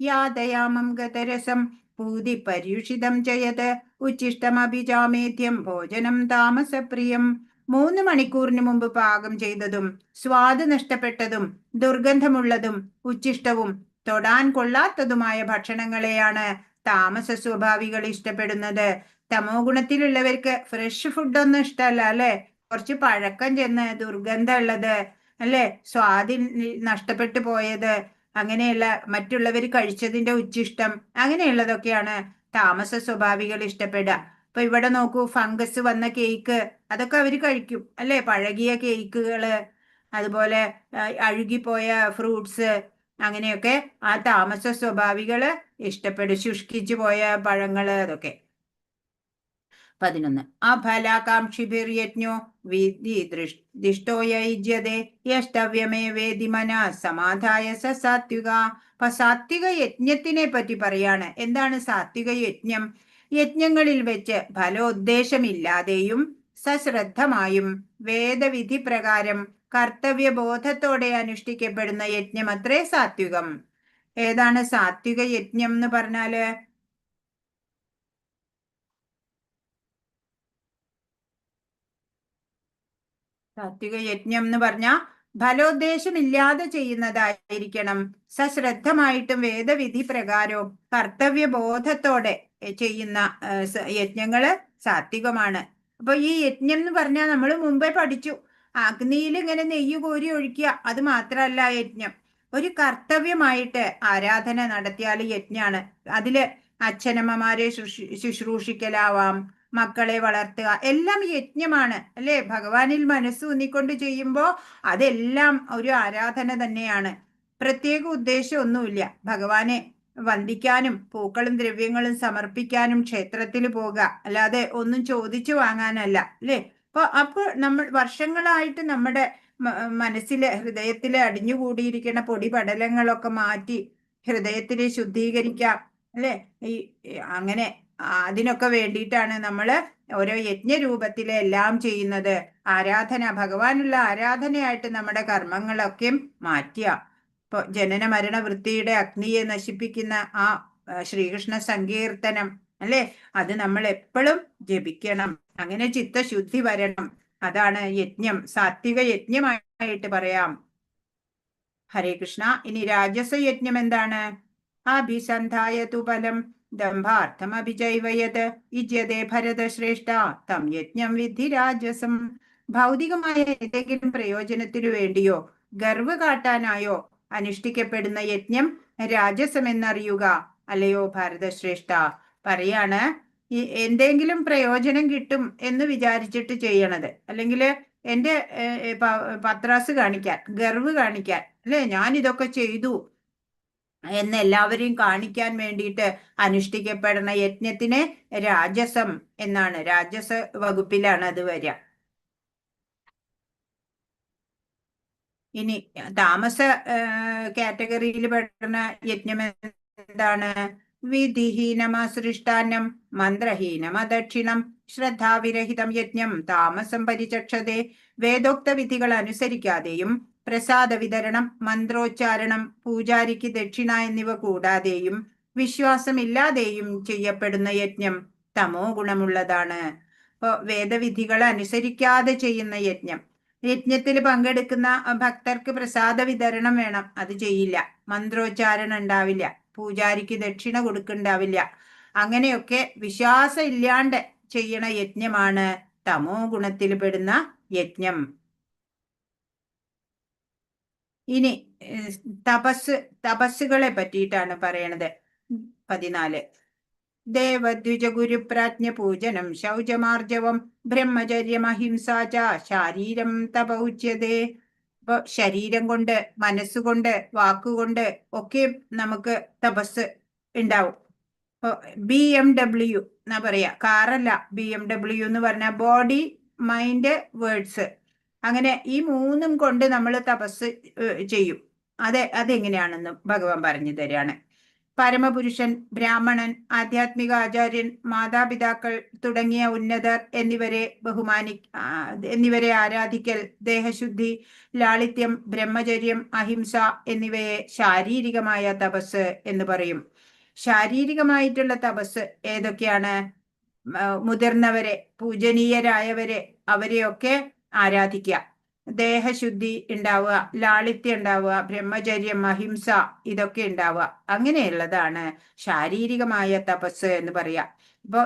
യാതയാമം ഗതരസം പൂതി പര്യുഷിതം ചെയ്യത് ഉച്ഛിഷ്ടമഭിജാമേദ്യം ഭോജനം താമസപ്രിയം. 3 മണിക്കൂറിന് മുമ്പ് പാകം ചെയ്തതും സ്വാദ് നഷ്ടപ്പെട്ടതും ദുർഗന്ധമുള്ളതും ഉച്ഛിഷ്ടവും തൊടാൻ കൊള്ളാത്തതുമായ ഭക്ഷണങ്ങളെയാണ് താമസ സ്വഭാവികൾ ഇഷ്ടപ്പെടുന്നത്. തമോ ഗുണത്തിലുള്ളവർക്ക് ഫ്രഷ് ഫുഡൊന്നും ഇഷ്ടമല്ല അല്ലെ. കുറച്ച് പഴക്കം ചെന്ന് ദുർഗന്ധമുള്ളത് അല്ലെ, സ്വാദിൽ നഷ്ടപ്പെട്ടു പോയത്, അങ്ങനെയുള്ള മറ്റുള്ളവർ കഴിച്ചതിന്റെ ഉച്ഛിഷ്ടം, അങ്ങനെയുള്ളതൊക്കെയാണ് താമസ സ്വഭാവികൾ ഇഷ്ടപ്പെടുക. ഇപ്പൊ ഇവിടെ നോക്കൂ, ഫംഗസ് വന്ന കേക്ക് അതൊക്കെ അവർ കഴിക്കും അല്ലെ. പഴകിയ കേക്കുകള്, അതുപോലെ അഴുകിപ്പോയ ഫ്രൂട്ട്സ്, അങ്ങനെയൊക്കെ ആ താമസ സ്വഭാവികള് ഇഷ്ടപ്പെടും. ശുഷ്കിച്ചു പോയ പഴങ്ങള്, അതൊക്കെ. 11 അഫലാകാംക്ഷിഭിർയജ്ഞോ വിധി ദിഷ്ടോ യജ്യതേ യഷ്ടവ്യമേവേദി മനഃ സമാധായ സ സാത്വിക. അപ്പൊ സാത്വിക യജ്ഞത്തിനെ പറ്റി പറയാണ്. എന്താണ് സാത്വിക യജ്ഞം? യജ്ഞങ്ങളിൽ വെച്ച് ഫലോദ്ദേശമില്ലാതെയും സശ്രദ്ധമായും വേദവിധി പ്രകാരം കർത്തവ്യബോധത്തോടെ അനുഷ്ഠിക്കപ്പെടുന്ന യജ്ഞമത്രേ സാത്വികം. ഏതാണ് സാത്വിക യജ്ഞം എന്ന് പറഞ്ഞാല്? സാത്വിക യജ്ഞം എന്ന് പറഞ്ഞാൽ ഫലോദ്ദേശമില്ലാതെ ചെയ്യുന്നതായിരിക്കണം. സശ്രദ്ധമായിട്ടും വേദവിധി പ്രകാരവും കർത്തവ്യബോധത്തോടെ ചെയ്യുന്ന യജ്ഞങ്ങള് സാത്വികമാണ്. അപ്പൊ ഈ യജ്ഞം എന്ന് പറഞ്ഞാൽ നമ്മൾ മുമ്പേ പഠിച്ചു, അഗ്നിയിൽ ഇങ്ങനെ നെയ്യ് കോരി ഒഴിക്കുക, അത് മാത്രമല്ല യജ്ഞം. ഒരു കർത്തവ്യമായിട്ട് ആരാധന നടത്തിയാൽ യജ്ഞാണ്. അതില് അച്ഛനമ്മമാരെ ശുശ്രൂഷിക്കലാവാം, മക്കളെ വളർത്തുക, എല്ലാം യജ്ഞമാണ് അല്ലെ. ഭഗവാനിൽ മനസ്സൂന്നിക്കൊണ്ട് ചെയ്യുമ്പോൾ അതെല്ലാം ഒരു ആരാധന തന്നെയാണ്. പ്രത്യേക ഉദ്ദേശം ഒന്നുമില്ല. ഭഗവാനെ വന്ദിക്കാനും പൂക്കളും ദ്രവ്യങ്ങളും സമർപ്പിക്കാനും ക്ഷേത്രത്തിൽ പോകുക, അല്ലാതെ ഒന്നും ചോദിച്ചു വാങ്ങാനല്ല അല്ലെ. അപ്പൊ നമ്മൾ വർഷങ്ങളായിട്ട് നമ്മുടെ മനസ്സില് ഹൃദയത്തില് അടിഞ്ഞുകൂടിയിരിക്കുന്ന പൊടിപടലങ്ങളൊക്കെ മാറ്റി ഹൃദയത്തില് ശുദ്ധീകരിക്കാം അല്ലെ. അങ്ങനെ അതിനൊക്കെ വേണ്ടിയിട്ടാണ് നമ്മൾ ഓരോ യജ്ഞരൂപത്തിലെ എല്ലാം ചെയ്യുന്നത്. ആരാധന, ഭഗവാനുള്ള ആരാധനയായിട്ട് നമ്മുടെ കർമ്മങ്ങളൊക്കെ മാറ്റുക. ഇപ്പൊ ജനന മരണ വൃത്തിയുടെ അഗ്നിയെ നശിപ്പിക്കുന്ന ആ ശ്രീകൃഷ്ണ സങ്കീർത്തനം അല്ലെ, അത് നമ്മൾ എപ്പോഴും ജപിക്കണം. അങ്ങനെ ചിത്തശുദ്ധി വരണം. അതാണ് യജ്ഞം, സാത്വിക യജ്ഞമായിട്ട് പറയാം. ഹരേ കൃഷ്ണ. ഇനി രാജസ യജ്ഞം എന്താണ്? അഭിസന്ധായ തു ഫലം ദംഭാർത്ഥമഭിജൈവയത് ഇജ്യതേ ഭരതശ്രേഷ്ഠ തം യജ്ഞം വിദ്ധി രാജസം. ഭൗതികമായ ഏതെങ്കിലും പ്രയോജനത്തിനു വേണ്ടിയോ ഗർവ് കാട്ടാനായോ അനുഷ്ഠിക്കപ്പെടുന്ന യജ്ഞം രാജസം എന്നറിയുക അല്ലയോ ഭരതശ്രേഷ്ഠ. പറയാണ്, എന്തെങ്കിലും പ്രയോജനം കിട്ടും എന്ന് വിചാരിച്ചിട്ട് ചെയ്യണത്, അല്ലെങ്കിൽ എൻ്റെ പത്രാസ് കാണിക്കാൻ, ഗർവ് കാണിക്കാൻ അല്ലെ, ഞാൻ ഇതൊക്കെ ചെയ്തു എന്ന് എല്ലാവരെയും കാണിക്കാൻ വേണ്ടിയിട്ട് അനുഷ്ഠിക്കപ്പെടുന്ന യജ്ഞത്തിനെ രാജസം എന്നാണ്, രാജസ വകുപ്പിലാണ് അത് വരിക. ഇനി താമസ കാറ്റഗറിയിൽ പെടുന്ന യജ്ഞം എന്താണ്? വിധിഹീനമസൃഷ്ടാന്നം മന്ത്രഹീനമദക്ഷിണം ശ്രദ്ധാവിരഹിതം യജ്ഞം താമസം പരിചക്ഷതേ. വേദോക്ത വിധികൾ അനുസരിക്കാതെയും പ്രസാദ വിതരണം, മന്ത്രോച്ചാരണം, പൂജാരിക്ക് ദക്ഷിണ എന്നിവ കൂടാതെയും വിശ്വാസമില്ലാതെയും ചെയ്യപ്പെടുന്ന യജ്ഞം തമോ ഗുണമുള്ളതാണ്. ഇപ്പൊ വേദവിധികൾ അനുസരിക്കാതെ ചെയ്യുന്ന യജ്ഞം, യജ്ഞത്തിൽ പങ്കെടുക്കുന്ന ഭക്തർക്ക് പ്രസാദ വിതരണം വേണം, അത് ചെയ്യില്ല. മന്ത്രോച്ചാരണം ഉണ്ടാവില്ല, പൂജാരിക്ക് ദക്ഷിണ കൊടുക്കുന്നുണ്ടാവില്ല. അങ്ങനെയൊക്കെ വിശ്വാസം ഇല്ലാണ്ട് ചെയ്യണ യജ്ഞമാണ് തമോ ഗുണത്തിൽ പെടുന്ന യജ്ഞം. ഇനി തപസ്സുകളെ പറ്റിയിട്ടാണ് പറയണത്. 14 ദേവദ്വിജ ഗുരുപ്രാജ്ഞ പൂജനം ശൗചമാർജവം ബ്രഹ്മചര്യമഹിംസാച ശാരീരം തപ ഉച്യതേ. ഇപ്പൊ ശരീരം കൊണ്ട്, മനസ്സുകൊണ്ട്, വാക്കുകൊണ്ട് ഒക്കെ നമുക്ക് തപസ് ഉണ്ടാവും. ഇപ്പൊ BMW എന്നാ പറയാ, കാറല്ല. BMW എന്ന് പറഞ്ഞ ബോഡി മൈൻഡ് വേർഡ്സ്, അങ്ങനെ ഈ മൂന്നും കൊണ്ട് നമ്മൾ തപസ് ചെയ്യും. അതെങ്ങനെയാണെന്ന് ഭഗവാൻ പറഞ്ഞു തരാണ്. പരമപുരുഷൻ, ബ്രാഹ്മണൻ, ആധ്യാത്മിക ആചാര്യൻ, മാതാപിതാക്കൾ തുടങ്ങിയ ഉന്നതർ എന്നിവരെ ആരാധിക്കൽ, ദേഹശുദ്ധി, ലാളിത്യം, ബ്രഹ്മചര്യം, അഹിംസ എന്നിവയെ ശാരീരികമായ തപസ് എന്ന് പറയും. ശാരീരികമായിട്ടുള്ള തപസ് ഏതൊക്കെയാണ്? മുതിർന്നവരെ, പൂജനീയരായവരെ, അവരെയൊക്കെ ആരാധിക്കുക, ദേഹശുദ്ധി ഉണ്ടാവുക, ലാളിത്യം ഉണ്ടാവുക, ബ്രഹ്മചര്യം, അഹിംസ ഇതൊക്കെ ഉണ്ടാവുക. അങ്ങനെയുള്ളതാണ് ശാരീരികമായ തപസ് എന്ന് പറയാ. ഇപ്പൊ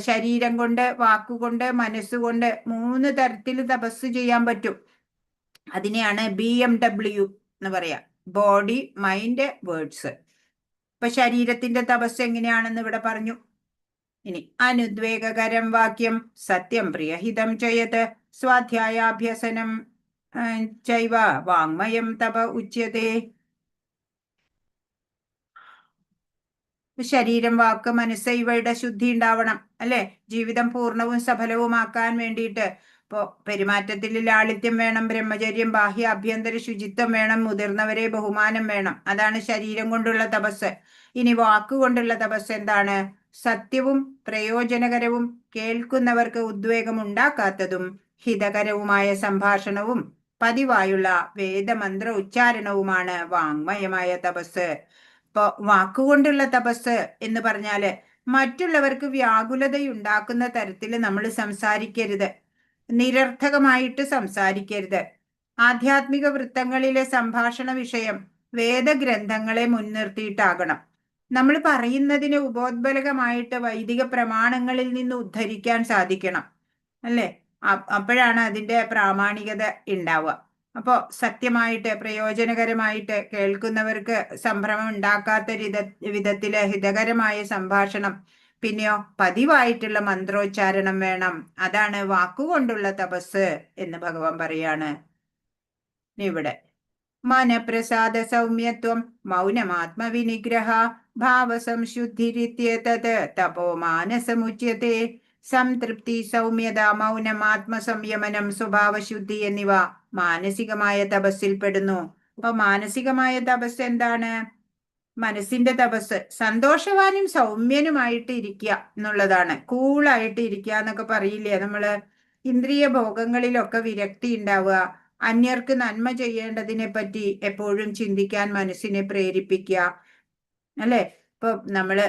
ശരീരം കൊണ്ട്, വാക്കുകൊണ്ട്, മനസ്സുകൊണ്ട് 3 തരത്തിൽ തപസ് ചെയ്യാൻ പറ്റും. അതിനെയാണ് BMW എന്ന് പറയാ, ബോഡി, മൈൻഡ്, വേർഡ്സ്. ഇപ്പൊ ശരീരത്തിന്റെ തപസ് എങ്ങനെയാണെന്ന് ഇവിടെ പറഞ്ഞു. ഇനി അനുദ്വേഗകരം വാക്യം, സത്യം പ്രിയഹിതം ചെയ്യത്, സ്വാധ്യായാഭ്യസനം ചൈവ വാങ്മയം തപ ഉച്യത്തെ. ശരീരം, വാക്ക്, മനസ്സ് ഇവയുടെ ശുദ്ധി ഉണ്ടാവണം, അല്ലെ? ജീവിതം പൂർണ്ണവും സഫലവുമാക്കാൻ വേണ്ടിയിട്ട് ഇപ്പോ പെരുമാറ്റത്തിൽ ലാളിത്യം വേണം, ബ്രഹ്മചര്യം, ബാഹ്യ ആഭ്യന്തര ശുചിത്വം വേണം, മുതിർന്നവരെ ബഹുമാനം വേണം. അതാണ് ശരീരം കൊണ്ടുള്ള തപസ്. ഇനി വാക്കുകൊണ്ടുള്ള തപസ് എന്താണ്? സത്യവും പ്രയോജനകരവും കേൾക്കുന്നവർക്ക് ഉദ്വേഗം ഉണ്ടാക്കാത്തതും ഹിതകരവുമായ സംഭാഷണവും പതിവായുള്ള വേദമന്ത്ര ഉച്ചാരണവുമാണ് വാങ്മയമായ തപസ്. ഇപ്പൊ വാക്കുകൊണ്ടുള്ള തപസ് എന്ന് പറഞ്ഞാല് മറ്റുള്ളവർക്ക് വ്യാകുലതയുണ്ടാക്കുന്ന തരത്തിൽ നമ്മൾ സംസാരിക്കരുത്, നിരർത്ഥകമായിട്ട് സംസാരിക്കരുത്. ആധ്യാത്മിക വൃത്തങ്ങളിലെ സംഭാഷണ വിഷയം വേദഗ്രന്ഥങ്ങളെ മുൻനിർത്തിയിട്ടാകണം. നമ്മൾ പറയുന്നതിന് ഉപോദ്ബലകമായിട്ട് വൈദിക പ്രമാണങ്ങളിൽ നിന്ന് ഉദ്ധരിക്കാൻ സാധിക്കണം, അല്ലേ? അപ്പോഴാണ് അതിന്റെ പ്രാമാണികത ഉണ്ടാവുക. അപ്പോ സത്യമായിട്ട്, പ്രയോജനകരമായിട്ട്, കേൾക്കുന്നവർക്ക് സംഭ്രമം ഉണ്ടാക്കാത്ത വിധത്തില് ഹിതകരമായ സംഭാഷണം, പിന്നെയോ പതിവായിട്ടുള്ള മന്ത്രോച്ചാരണം വേണം. അതാണ് വാക്കുകൊണ്ടുള്ള തപസ് എന്ന് ഭഗവാൻ പറയാണ് ഇവിടെ. മനപ്രസാദ സൗമ്യത്വം, മൗനമാത്മവിനിഗ്രഹ, ഭാവസംശുദ്ധിരിത്യേതത് തപോ മാനസമുച്യത്തെ. സംതൃപ്തി, സൗമ്യത, മൗനം, ആത്മസംയമനം, സ്വഭാവശുദ്ധി എന്നിവ മാനസികമായ തപസ്സിൽ പെടുന്നു. അപ്പൊ മാനസികമായ തപസ് എന്താണ്? മനസ്സിന്റെ തപസ് സന്തോഷവാനും സൗമ്യനുമായിട്ട് ഇരിക്കുക എന്നുള്ളതാണ്. കൂളായിട്ട് ഇരിക്കുക എന്നൊക്കെ പറയില്ലേ നമ്മള്? ഇന്ദ്രിയ ഭോഗങ്ങളിലൊക്കെ വിരക്തി ഉണ്ടാവുക, അന്യർക്ക് നന്മ ചെയ്യേണ്ടതിനെ പറ്റി എപ്പോഴും ചിന്തിക്കാൻ മനസ്സിനെ പ്രേരിപ്പിക്കുക, അല്ലെ? ഇപ്പൊ നമ്മള്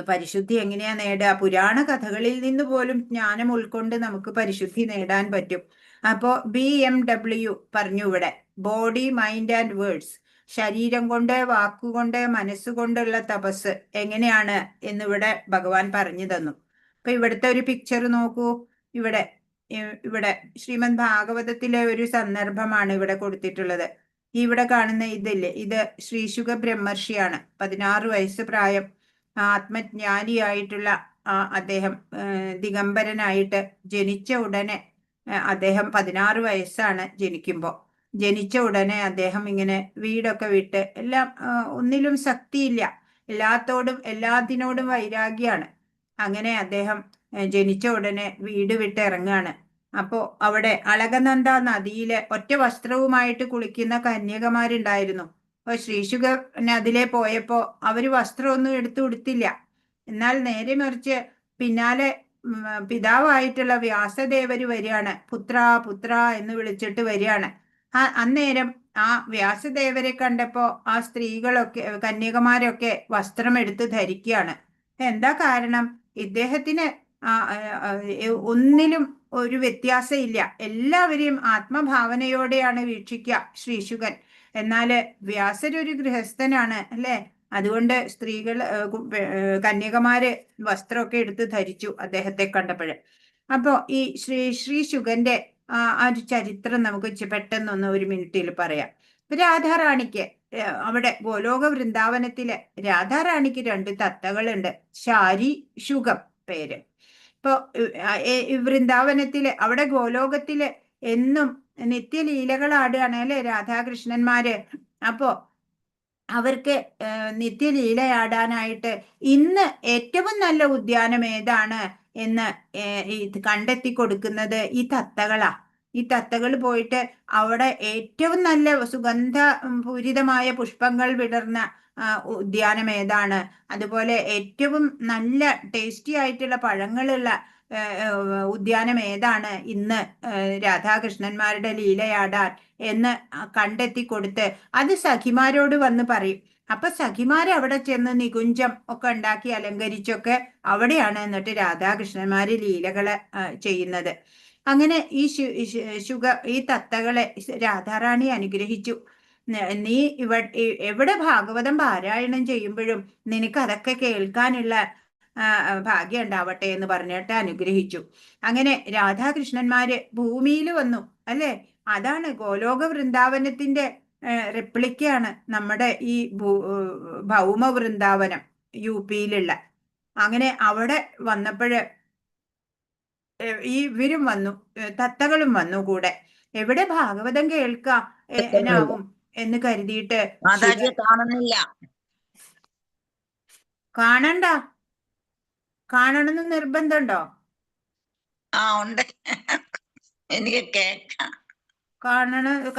പരിശുദ്ധി എങ്ങനെയാ നേടുക? പുരാണ കഥകളിൽ നിന്ന് പോലും ജ്ഞാനം ഉൾക്കൊണ്ട് നമുക്ക് പരിശുദ്ധി നേടാൻ പറ്റും. അപ്പോ BMW പറഞ്ഞു ഇവിടെ, ബോഡി, മൈൻഡ് ആൻഡ് വേർഡ്സ്. ശരീരം കൊണ്ട്, വാക്കുകൊണ്ട്, മനസ്സുകൊണ്ടുള്ള തപസ് എങ്ങനെയാണ് എന്നിവിടെ ഭഗവാൻ പറഞ്ഞു തന്നു. അപ്പൊ ഇവിടുത്തെ ഒരു പിക്ചർ നോക്കൂ. ഇവിടെ ശ്രീമദ് ഭാഗവതത്തിലെ ഒരു സന്ദർഭമാണ് ഇവിടെ കൊടുത്തിട്ടുള്ളത്. ഇവിടെ കാണുന്ന ഇതില്ലേ, ഇത് ശ്രീശുക ബ്രഹ്മർഷിയാണ്. 16 വയസ്സ് പ്രായം, ആത്മജ്ഞാനിയായിട്ടുള്ള അദ്ദേഹം ദിഗംബരനായിട്ട് ജനിച്ച ഉടനെ, അദ്ദേഹം 16 വയസ്സാണ് ജനിക്കുമ്പോൾ. ജനിച്ച ഉടനെ അദ്ദേഹം ഇങ്ങനെ വീടൊക്കെ വിട്ട്, എല്ലാം ഒന്നിലും ശക്തിയില്ല, എല്ലാത്തിനോടും വൈരാഗ്യാണ്. അങ്ങനെ അദ്ദേഹം ജനിച്ച ഉടനെ വീട് വിട്ട് ഇറങ്ങാണ്. അപ്പോ അവിടെ അളകനന്ദ നദിയിലെ ഒറ്റ വസ്ത്രവുമായിട്ട് കുളിക്കുന്ന കന്യകമാരുണ്ടായിരുന്നു. അപ്പൊ ശ്രീശുകൻ അതിലെ പോയപ്പോ അവര് വസ്ത്രമൊന്നും എടുത്തു കൊടുത്തില്ല. എന്നാൽ നേരെ മറിച്ച് പിന്നാലെ പിതാവായിട്ടുള്ള വ്യാസദേവര് വരികയാണ്. പുത്ര പുത്ര എന്ന് വിളിച്ചിട്ട് വരികയാണ്. അന്നേരം ആ വ്യാസദേവരെ കണ്ടപ്പോ ആ സ്ത്രീകളൊക്കെ, കന്യകമാരൊക്കെ വസ്ത്രം എടുത്ത് ധരിക്കുകയാണ്. എന്താ കാരണം? ഇദ്ദേഹത്തിന് ഒന്നിലും ഒരു വ്യത്യാസം ഇല്ല, എല്ലാവരെയും ആത്മഭാവനയോടെയാണ് വീക്ഷിക്കുക ശ്രീശുകൻ. എന്നാല് വ്യാസരൊരു ഗൃഹസ്ഥനാണ്, അല്ലെ? അതുകൊണ്ട് സ്ത്രീകൾ, കന്യകമാര് വസ്ത്രമൊക്കെ എടുത്ത് ധരിച്ചു അദ്ദേഹത്തെ കണ്ടപ്പോഴ്. അപ്പോ ഈ ശ്രീശുകന്റെ ആ ഒരു ചരിത്രം നമുക്ക് പെട്ടെന്നൊന്ന് ഒരു മിനിറ്റിൽ പറയാം. രാധാറാണിക്ക് അവിടെ ഗോലോക വൃന്ദാവനത്തിലെ രാധാറാണിക്ക് 2 തത്തകളുണ്ട്. ശാരി, ശുകം പേര്. ഇപ്പൊ വൃന്ദാവനത്തില്, അവിടെ ഗോലോകത്തില് എന്നും നിത്യലീലകളാടുകയാണ്, അല്ലെ രാധാകൃഷ്ണന്മാര്. അപ്പോ അവർക്ക് നിത്യലീലയാടാനായിട്ട് ഇന്ന് ഏറ്റവും നല്ല ഉദ്യാനം ഏതാണ് എന്ന് കണ്ടെത്തി കൊടുക്കുന്നത് ഈ തത്തകളാ. ഈ തത്തകൾ പോയിട്ട് അവിടെ ഏറ്റവും നല്ല സുഗന്ധ പൂരിതമായ പുഷ്പങ്ങൾ വിടർന്ന ഉദ്യാനം ഏതാണ്, അതുപോലെ ഏറ്റവും നല്ല ടേസ്റ്റി ആയിട്ടുള്ള പഴങ്ങളുള്ള ഉദ്യാനം ഏതാണ് ഇന്ന് രാധാകൃഷ്ണന്മാരുടെ ലീലയാടാൻ എന്ന് കണ്ടെത്തി കൊടുത്ത് അത് സഖിമാരോട് വന്ന് പറയും. അപ്പൊ സഖിമാര് അവിടെ ചെന്ന് നികുഞ്ചം ഒക്കെ ഉണ്ടാക്കി അലങ്കരിച്ചൊക്കെ അവിടെയാണ് എന്നിട്ട് രാധാകൃഷ്ണന്മാര് ലീലകള് ചെയ്യുന്നത്. അങ്ങനെ ഈ തത്തകളെ രാധാറാണി അനുഗ്രഹിച്ചു. നീ എവിടെ ഭാഗവതം പാരായണം ചെയ്യുമ്പോഴും നിനക്ക് അതൊക്കെ കേൾക്കാനുള്ള ഭാഗ്യം ഉണ്ടാവട്ടെ എന്ന് പറഞ്ഞിട്ട് അനുഗ്രഹിച്ചു. അങ്ങനെ രാധാകൃഷ്ണന്മാര് ഭൂമിയിൽ വന്നു അല്ലെ. അതാണ് ഗോലോക വൃന്ദാവനത്തിന്റെ റിപ്ലിക്കാണ് നമ്മുടെ ഈ ഭൗമ വൃന്ദാവനം UP-യിലുള്ള. അങ്ങനെ അവിടെ വന്നപ്പോഴ് ഇവരും വന്നു, തത്തകളും വന്നു കൂടെ. എവിടെ ഭാഗവതം കേൾക്കാം എന്നാവും എന്ന് കരുതിയിട്ട് കാണുന്നില്ല. കാണണ്ട, കാണണമെന്ന് നിർബന്ധമുണ്ടോ? ഉണ്ട്, എനിക്ക് കേൾക്കാം.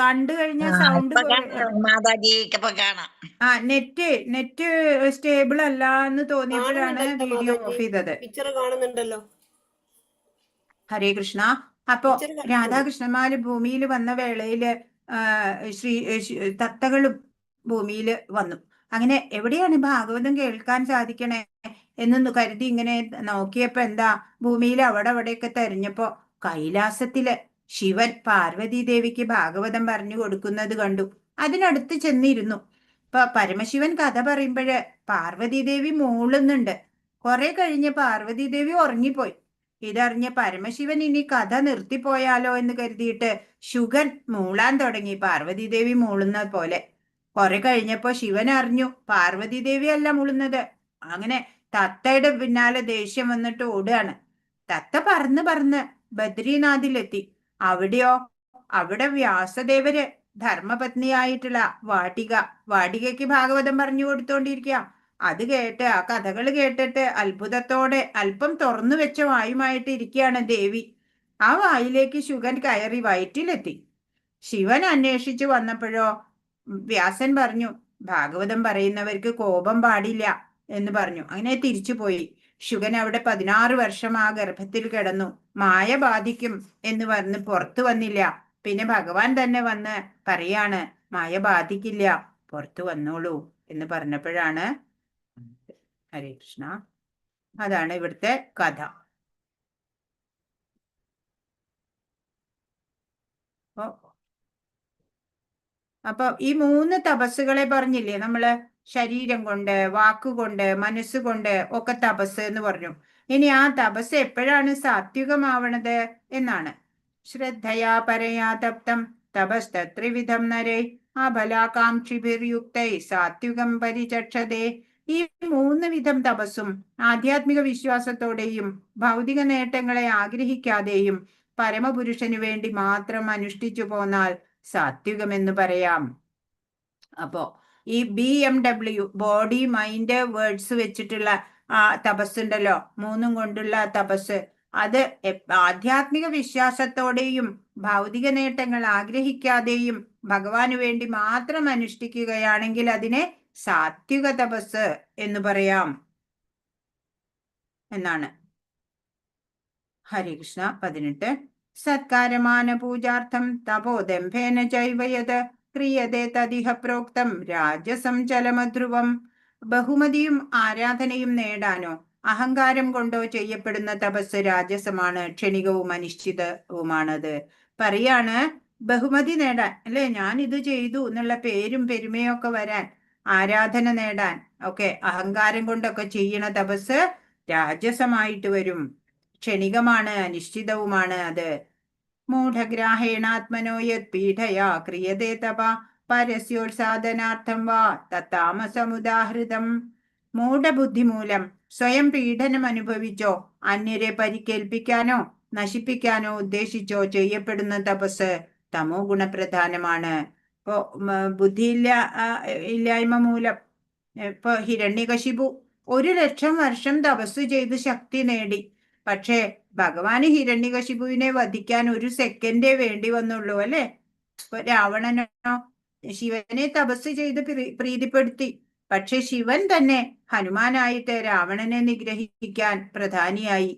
കണ്ടു കഴിഞ്ഞാൽ സൗണ്ട് കാണാം. നെറ്റ് സ്റ്റേബിൾ അല്ല എന്ന് തോന്നിയപ്പോഴാണ് വീഡിയോ ഓഫ് ചെയ്തത്. കാണുന്നുണ്ടല്ലോ. ഹരേ കൃഷ്ണ. അപ്പോ രാധാകൃഷ്ണന്മാര് ഭൂമിയിൽ വന്ന വേളയില് തത്തകളും ഭൂമിയിൽ വന്നു. അങ്ങനെ എവിടെയാണ് ഭാഗവതം കേൾക്കാൻ സാധിക്കണേ എന്ന് കരുതി ഇങ്ങനെ നോക്കിയപ്പോ എന്താ, ഭൂമിയിൽ അവിടെയൊക്കെ തെരഞ്ഞപ്പോ കൈലാസത്തില് ശിവൻ പാർവതി ദേവിക്ക് ഭാഗവതം പറഞ്ഞു കൊടുക്കുന്നത് കണ്ടു. അതിനടുത്ത് ചെന്നിരുന്നു. ഇപ്പൊ പരമശിവൻ കഥ പറയുമ്പോഴ് പാർവതി ദേവി മൂളുന്നുണ്ട്. കുറെ കഴിഞ്ഞ് പാർവതി ദേവി ഉറങ്ങിപ്പോയി. ഇതറിഞ്ഞ പരമശിവൻ ഇനി കഥ നിർത്തിപ്പോയാലോ എന്ന് കരുതിയിട്ട് ശുഗൻ മൂളാൻ തുടങ്ങി, പാർവതി ദേവി മൂളുന്ന പോലെ. കുറെ കഴിഞ്ഞപ്പോ ശിവൻ അറിഞ്ഞു പാർവതി ദേവി അല്ല മൂളുന്നത്. അങ്ങനെ തത്തയുടെ പിന്നാലെ ദേഷ്യം വന്നിട്ട് ഓടുകയാണ്. തത്ത പറന്ന് ബദ്രീനാഥിലെത്തി. അവിടെ വ്യാസദേവര് ധർമ്മപത്നിയായിട്ടുള്ള വാടികയ്ക്ക് ഭാഗവതം പറഞ്ഞു കൊടുത്തോണ്ടിരിക്കുക. അത് കേട്ട് ആ കഥകൾ കേട്ടിട്ട് അത്ഭുതത്തോടെ അല്പം തുറന്നു വെച്ച വായുമായിട്ട് ഇരിക്കുകയാണ് ദേവി. ആ വായിലേക്ക് ശുഗൻ കയറി വയറ്റിലെത്തി. ശിവൻ അന്വേഷിച്ചു വന്നപ്പോഴോ വ്യാസൻ പറഞ്ഞു, ഭാഗവതം പറയുന്നവർക്ക് കോപം പാടില്ല എന്ന് പറഞ്ഞു. അങ്ങനെ തിരിച്ചുപോയി. ശുഗൻ അവിടെ 16 വർഷം ആ ഗർഭത്തിൽ കിടന്നു. മായ ബാധിക്കും എന്ന് പറഞ്ഞ് പുറത്തു വന്നില്ല. പിന്നെ ഭഗവാൻ തന്നെ വന്ന് പറയാണ്, മായ ബാധിക്കില്ല, പുറത്തു വന്നോളൂ എന്ന് പറഞ്ഞപ്പോഴാണ്. ഹരേ കൃഷ്ണ. അതാണ് ഇവിടുത്തെ കഥ. അപ്പൊ ഈ 3 തപസ്സുകളെ പറഞ്ഞില്ലേ നമ്മള്, ശരീരം കൊണ്ട്, വാക്കുകൊണ്ട്, മനസ്സുകൊണ്ട് ഒക്കെ തപസ് എന്ന് പറഞ്ഞു. ഇനി ആ തപസ് എപ്പോഴാണ് സാത്വികമാവണത് എന്നാണ്. ശ്രദ്ധയാ പരയാ തപ്തം തപസ്ത്രിവിധം നരൈ അബലാകാംക്ഷിഭിർയുക്തൈ സാത്വികം പരിചക്ഷതേ. ഈ 3 വിധം തപസ്സും ആധ്യാത്മിക വിശ്വാസത്തോടെയും ഭൗതിക നേട്ടങ്ങളെ ആഗ്രഹിക്കാതെയും പരമപുരുഷനു വേണ്ടി മാത്രം അനുഷ്ഠിച്ചു പോന്നാൽ സാത്വികമെന്ന് പറയാം. അപ്പോ ഈ BMW ബോഡി മൈൻഡ് വേർഡ്സ് വെച്ചിട്ടുള്ള ആ തപസ്സുണ്ടല്ലോ, 3 കൊണ്ടുള്ള തപസ്, അത് ആധ്യാത്മിക വിശ്വാസത്തോടെയും ഭൗതിക നേട്ടങ്ങൾ ആഗ്രഹിക്കാതെയും ഭഗവാന് വേണ്ടി മാത്രം അനുഷ്ഠിക്കുകയാണെങ്കിൽ അതിനെ സാത്വിക തപസ് എന്ന് പറയാം എന്നാണ്. ഹരേ കൃഷ്ണ. 18. സത്കാരമാന പൂജാർത്ഥം തപോദംഭേന ചൈവയത് ക്രിയതേ തദിഹ പ്രോക്തം രാജസം ചലമധ്രുവം. ബഹുമതിയും ആരാധനയും നേടാനോ അഹങ്കാരം കൊണ്ടോ ചെയ്യപ്പെടുന്ന തപസ് രാജസമാണ്, ക്ഷണികവും അനിശ്ചിതവുമാണത്. പറയാണ്, ബഹുമതി നേടാൻ അല്ലെ, ഞാൻ ഇത് ചെയ്തു എന്നുള്ള പേരും പെരുമയും ഒക്കെ വരാൻ, ആരാധന നേടാൻ ഒക്കെ അഹങ്കാരം കൊണ്ടൊക്കെ ചെയ്യണ തപസ് രാജസമായിട്ട് വരും. ക്ഷണികമാണ്, അനിശ്ചിതവുമാണ് അത്. മൂഢഗ്രാഹേണാത്മനോ യത് പീഠയാ ക്രിയതേ തപ പരസ്യോത്സാദനാർത്ഥം വാ തത്താമസമുദാഹൃതം. മൂഢബുദ്ധി മൂലം സ്വയം പീഡനം അനുഭവിച്ചോ അന്യരെ പരിക്കേൽപ്പിക്കാനോ നശിപ്പിക്കാനോ ഉദ്ദേശിച്ചോ ചെയ്യപ്പെടുന്ന തപസ് തമോ ഗുണപ്രധാനമാണ്. ഇപ്പോ ഇല്ലായ്മ മൂലം ഇപ്പൊ ഹിരണ്യകശിപു 1,00,000 വർഷം തപസ് ചെയ്ത് ശക്തി നേടി. പക്ഷേ ഭഗവാന് ഹിരണ്യകശിപുവിനെ വധിക്കാൻ 1 സെക്കൻഡേ വേണ്ടി വന്നുള്ളൂ അല്ലെ. ഇപ്പൊ രാവണനോ ശിവനെ തപസ് ചെയ്ത് പ്രീതിപ്പെടുത്തി. പക്ഷെ ശിവൻ തന്നെ ഹനുമാനായിട്ട് രാവണനെ നിഗ്രഹിക്കാൻ പ്രധാനിയായി.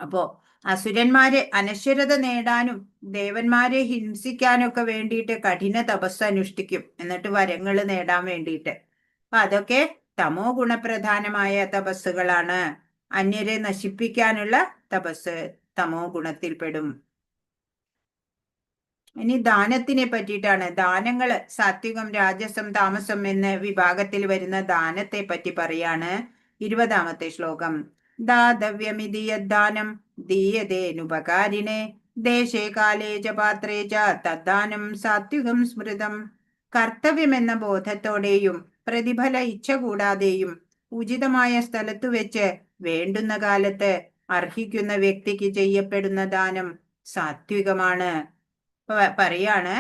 അപ്പോ അസുരന്മാരെ അനശ്വരത നേടാനും ദേവന്മാരെ ഹിംസിക്കാനൊക്കെ വേണ്ടിയിട്ട് കഠിന തപസ് അനുഷ്ഠിക്കും, എന്നിട്ട് വരങ്ങൾ നേടാൻ വേണ്ടിയിട്ട്. അപ്പൊ അതൊക്കെ തമോ ഗുണപ്രധാനമായ തപസ്സുകളാണ്. അന്യരെ നശിപ്പിക്കാനുള്ള തപസ് തമോ ഗുണത്തിൽപ്പെടും. ഇനി ദാനത്തിനെ പറ്റിയിട്ടാണ്. ദാനങ്ങള് സാത്വികം, രാജസം, താമസം എന്ന വിഭാഗത്തിൽ വരുന്ന ദാനത്തെ പറ്റി പറയാണ് 20-ാമത്തെ ശ്ലോകം. ദാതവ്യമിതി യദ്ദാനം ദീയതേനുപകാരിണേ ദേശേ കാലേ ച പാത്രേ ച തദ്ദാനം സാത്വികം സ്മൃതം. കർത്തവ്യമെന്ന ബോധത്തോടെയും പ്രതിഫല ഇച്ഛ കൂടാതെയും ഉചിതമായ സ്ഥലത്തു വെച്ച് വേണ്ടുന്ന കാലത്ത് അർഹിക്കുന്ന വ്യക്തിക്ക് ചെയ്യപ്പെടുന്ന ദാനം സാത്വികമാണ്. പറയാണ്,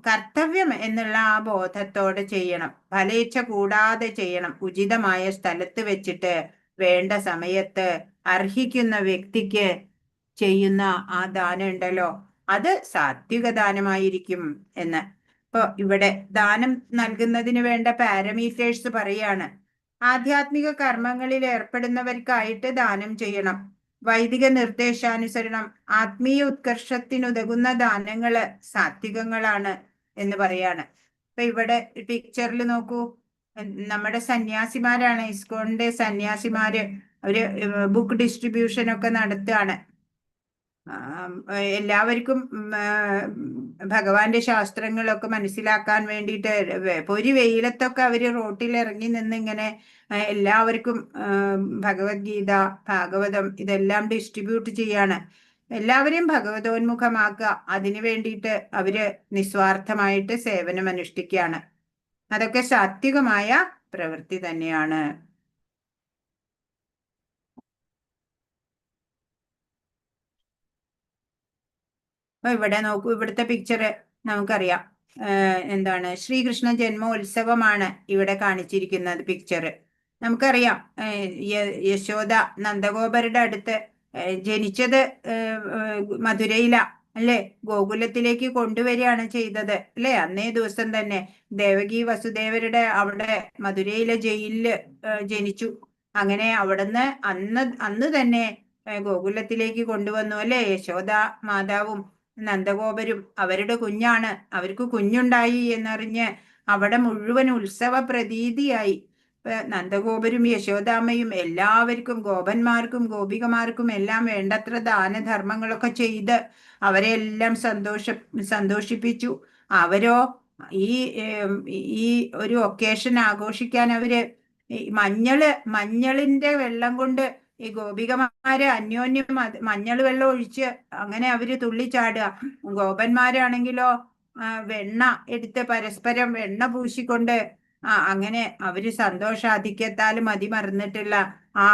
കർത്തവ്യം എന്നുള്ള ആ ബോധത്തോടെ ചെയ്യണം, ഫലേച്ഛ കൂടാതെ ചെയ്യണം, ഉചിതമായ സ്ഥലത്ത് വെച്ചിട്ട് വേണ്ട സമയത്ത് അർഹിക്കുന്ന വ്യക്തിക്ക് ചെയ്യുന്ന ആ ദാനം ഉണ്ടല്ലോ, അത് സാത്വിക ദാനമായിരിക്കും എന്ന്. ഇപ്പൊ ഇവിടെ ദാനം നൽകുന്നതിന് വേണ്ട പാരമീറ്റേഴ്സ് പറയാണ്. ആധ്യാത്മിക കർമ്മങ്ങളിൽ ഏർപ്പെടുന്നവർക്കായിട്ട് ദാനം ചെയ്യണം. വൈദിക നിർദ്ദേശാനുസരണം ആത്മീയ ഉത്കർഷത്തിനുതകുന്ന ദാനങ്ങള് സാത്വികങ്ങളാണ് എന്ന് പറയാണ്. ഇപ്പൊ ഇവിടെ പിക്ചറിൽ നോക്കൂ, നമ്മുടെ സന്യാസിമാരാണ്, ഇസ്കോണിന്റെ സന്യാസിമാര്. അവര് ബുക്ക് ഡിസ്ട്രിബ്യൂഷൻ ഒക്കെ നടത്തുകയാണ്. എല്ലാവർക്കും ഭഗവാന്റെ ശാസ്ത്രങ്ങളൊക്കെ മനസ്സിലാക്കാൻ വേണ്ടിയിട്ട് ഒരു വെയിലത്തൊക്കെ അവര് റോട്ടിൽ ഇറങ്ങി നിന്ന് ഇങ്ങനെ എല്ലാവർക്കും ഭഗവത്ഗീത, ഭാഗവതം ഇതെല്ലാം ഡിസ്ട്രിബ്യൂട്ട് ചെയ്യാണ്. എല്ലാവരെയും ഭഗവതോന്മുഖമാക്കുക, അതിനു വേണ്ടിയിട്ട് അവര് നിസ്വാർത്ഥമായിട്ട് സേവനം അനുഷ്ഠിക്കുകയാണ്. അതൊക്കെ സാത്വികമായ പ്രവൃത്തി തന്നെയാണ്. അപ്പൊ ഇവിടെ നോക്കൂ, ഇവിടുത്തെ പിക്ചർ നമുക്കറിയാം. എന്താണ്, ശ്രീകൃഷ്ണ ജന്മോത്സവമാണ് ഇവിടെ കാണിച്ചിരിക്കുന്നത് പിക്ചർ. നമുക്കറിയാം യശോദ നന്ദഗോപരുടെ അടുത്ത് ജനിച്ചത് മധുരയില അല്ലെ, ഗോകുലത്തിലേക്ക് കൊണ്ടുവരികയാണ് ചെയ്തത് അല്ലെ. അന്നേ ദിവസം തന്നെ ദേവകി വസുദേവരുടെ അവിടെ മധുരയിലെ ജയിലില് ജനിച്ചു. അങ്ങനെ അവിടുന്ന് അന്ന് തന്നെ ഗോകുലത്തിലേക്ക് കൊണ്ടുവന്നു അല്ലെ. യശോദ മാതാവും നന്ദഗോപരും അവരുടെ കുഞ്ഞാണ്, അവർക്ക് കുഞ്ഞുണ്ടായി എന്നറിഞ്ഞ് അവിടെ മുഴുവൻ ഉത്സവ പ്രതീതിയായി. നന്ദഗോപരും യശോദാമ്മയും എല്ലാവർക്കും, ഗോപന്മാർക്കും ഗോപികമാർക്കും എല്ലാം വേണ്ടത്ര ദാനധർമ്മങ്ങളൊക്കെ ചെയ്ത് അവരെല്ലാം സന്തോഷിപ്പിച്ചു. അവരോ ഈ ഒരു ഒക്കേഷൻ ആഘോഷിക്കാൻ അവര് മഞ്ഞളിന്റെ വെള്ളം കൊണ്ട് ഈ ഗോപികമാര് അന്യോന്യം മഞ്ഞൾ വെള്ളം ഒഴിച്ച് അങ്ങനെ അവര് തുള്ളിച്ചാടുക. ഗോപന്മാരാണെങ്കിലോ വെണ്ണ എടുത്ത് പരസ്പരം വെണ്ണ പൂശിക്കൊണ്ട് അങ്ങനെ അവര് സന്തോഷാധിക്യത്താൽ മതിമറന്നിട്ടുള്ള ആ